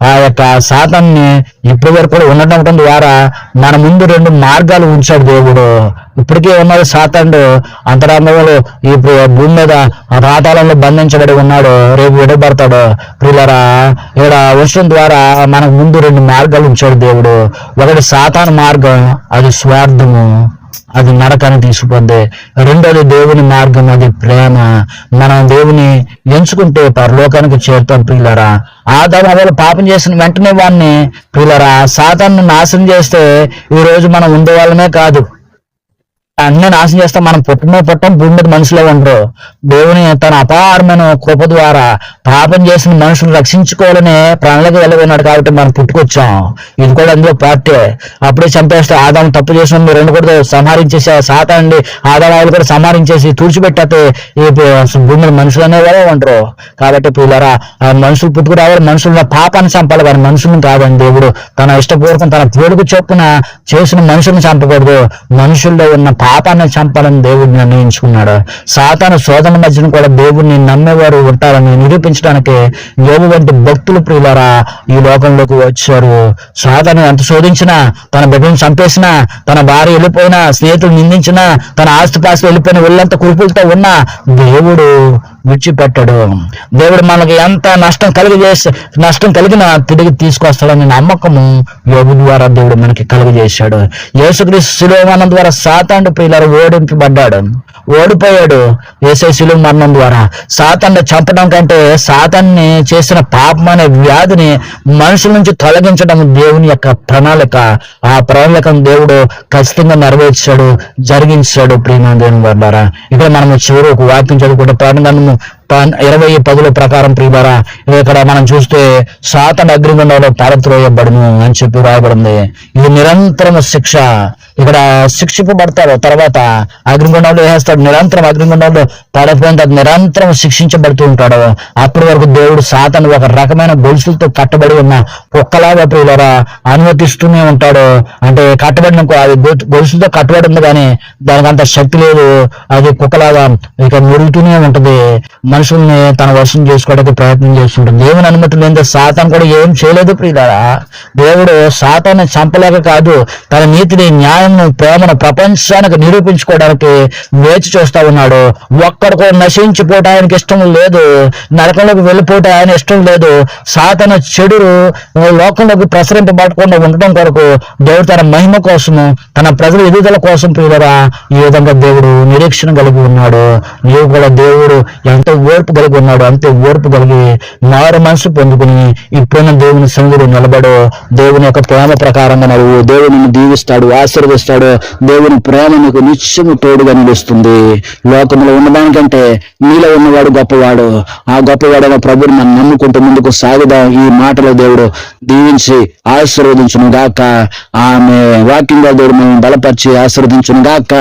ఆ యొక్క సాతాన్ని ఇప్పటి వరకు కూడా ఉండటం ద్వారా మన ముందు 2 మార్గాలు ఉంచాడు దేవుడు. ఇప్పటికే ఉన్నాడు సాతానుడు అంతరాంగంలో ఈ భూమి మీద పాతాళంలో బంధించబడి ఉన్నాడు, రేపు విడబడతాడు. ప్రియులారా ఇక్కడ వర్షం ద్వారా మనకు ముందు 2 మార్గాలు ఉంచాడు దేవుడు. ఒకటి సాతాను మార్గం, అది స్వార్థము, అది నరకాన్ని తీసుకుపోద్ది. రెండోది దేవుని మార్గం, అది ప్రేమ. మనం దేవుని ఎంచుకుంటే పరలోకానికి చేరుతాం. ప్రియులారా ఆదాము హవ్వలు పాపం చేసిన వెంటనే వాడిని ప్రియులారా సాతాను నాశనం చేస్తే ఈ రోజు మనం ఉండేవాళ్ళమే కాదు, అన్ని నాశనం చేస్తాం. మనం పుట్టం భూమి మీద మనుషులే ఉండరు. దేవుని తన అపారమైన కృప ద్వారా పాపం చేసిన మనుషులు రక్షించుకోవాలని ప్రాణాలకు వెళ్ళబోయినాడు. కాబట్టి మనం పుట్టుకొచ్చాం. ఇది కూడా అందులో పార్టీ. అప్పుడే చంపేస్తే ఆదాము తప్పు చేసిన 2 కూడా సంహరించేసి సాతానండి ఆదాము కూడా సంహరించేసి తుడిచిపెట్టే ఈ భూమి మీద మనుషులు అనేవారే ఉండరు. కాబట్టి పిల్లరా మనుషులు పుట్టుకు రావాలి, మనుషుల పాపాన్ని చంపాలి, కానీ మనుషుల్ని కాదని దేవుడు తన ఇష్టపూర్వకం తన పేరుకు చొప్పున చేసిన మనుషుల్ని చంపకూడదు, మనుషుల్లో ఉన్న పాపాన్ని చంపాలని దేవుడు నిర్ణయించుకున్నాడు. సాతాను శోధన మధ్యన కూడా దేవుడిని నమ్మేవారు ఉంటారని నిరూపించడానికి యోబు వంటి భక్తులు ప్రియులారా ఈ లోకంలోకి వచ్చారు. సాతాను ఎంత శోధించినా, తన బిడ్డను చంపేసినా, తన భార్య వెళ్ళిపోయినా, స్నేహితులు నిందించినా, తన ఆస్తిపాస్తులు వెళ్ళిపోయిన ఒళ్ళంతా కురుపులతో ఉన్నా దేవుడు విడిచిపెట్టాడు. దేవుడు మనకి ఎంత నష్టం కలిగినా తిరిగి తీసుకొస్తాడని నమ్మకము యోబు ద్వారా దేవుడు మనకి కలుగజేశాడు. యేసుక్రీస్తు శిలువ మరణం ద్వారా సాతాను ప్రియులారా ఓడిపోయాడు. యేసు శిలువ మరణం ద్వారా సాతాన్ని చంపడం కంటే సాతాన్ని చేసిన పాపం అనే వ్యాధిని మనుషుల నుంచి తొలగించడం దేవుని యొక్క ప్రణాళిక. ఆ ప్రణాళికను దేవుడు ఖచ్చితంగా నెరవేర్చాడు, జరిగించాడు. ప్రియమైన దేవుని ద్వారా ఇక్కడ మనము చివరి ఒక వాక్యం చదువుకుంటే ప్రారంభం 20:10 ప్రకారం ప్రియులారా ఇక్కడ మనం చూస్తే సాతాను అగ్నిగుండంలో పారద్రోయబడును అని చెప్పి రాయబడింది. ఇది నిరంతరం శిక్ష. ఇక్కడ శిక్షింపబడతాడు, తర్వాత అగ్నిగుండంలో వేస్తాడు, నిరంతరం అగ్నిగుండంలో పడిపోయిన తర్వాత నిరంతరం శిక్షించబడుతూ ఉంటాడు. అప్పటి వరకు దేవుడు సాతాను ఒక రకమైన గొలుసులతో కట్టబడి ఉన్న కుక్కలాగా ప్రియులారా అనుమతిస్తూనే ఉంటాడు. అంటే కట్టబడిన అది గొలుసులతో కట్టబడి ఉంది కానీ దానికి అంత శక్తి లేదు, అది కుక్కలాగా ఇక మురుగుతూనే ఉంటది, మనుషుల్ని తన వశం చేసుకోవడానికి ప్రయత్నం చేస్తుంటుంది. దేవుని అనుమతి లేని సాతాను కూడా ఏం చేయలేదు ప్రియులారా. దేవుడు సాతాన్ని చంపలేక కాదు, తన నీతిని, న్యాయం, ప్రేమను ప్రపంచానికి నిరూపించుకోవడానికి వేచి చూస్తా ఉన్నాడు. ఒక్కడు కూడా నశించిపోవటం ఆయనకి ఇష్టం లేదు, నరకంలోకి వెళ్ళిపోవటం ఆయన ఇష్టం లేదు. సాతాను చెడు లోకంలోకి ప్రసరింపబడకుండా ఉండటం కొరకు దేవుడు తన మహిమ కోసము, తన ప్రజల ఎదుగుదల కోసం ప్రియులారా ఈ విధంగా దేవుడు నిరీక్షణ కలిగి ఉన్నాడు. నీవు కూడా దేవుడు ఎంతో ఓర్పు కలిగి ఉన్నాడు, అంతే ఓర్పు కలిగి మారు మనసు పొందుకుని ఇప్పుడున్న దేవుని సన్నిధిలో నిలబడు. దేవుని యొక్క ప్రేమ ప్రకారంగా నడువు. దేవుని దీవిస్తాడు, ఆశీర్వదిస్తాడు. దేవుని ప్రేమ నీకు నిత్యము తోడుగా నిలుస్తుంది. లోకంలో ఉన్నదానికంటే నీలో ఉన్నవాడు గొప్పవాడు. ఆ గొప్పవాడైన ప్రభుని మనం నమ్ముకుంటూ ముందుకు సాగుదాం. ఈ మాటలో దేవుడు దీవించి ఆశీర్వదించును గాక. ఆమె వాక్యంగా దేవుడు మనం బలపరిచి ఆశీర్వదించును గాక.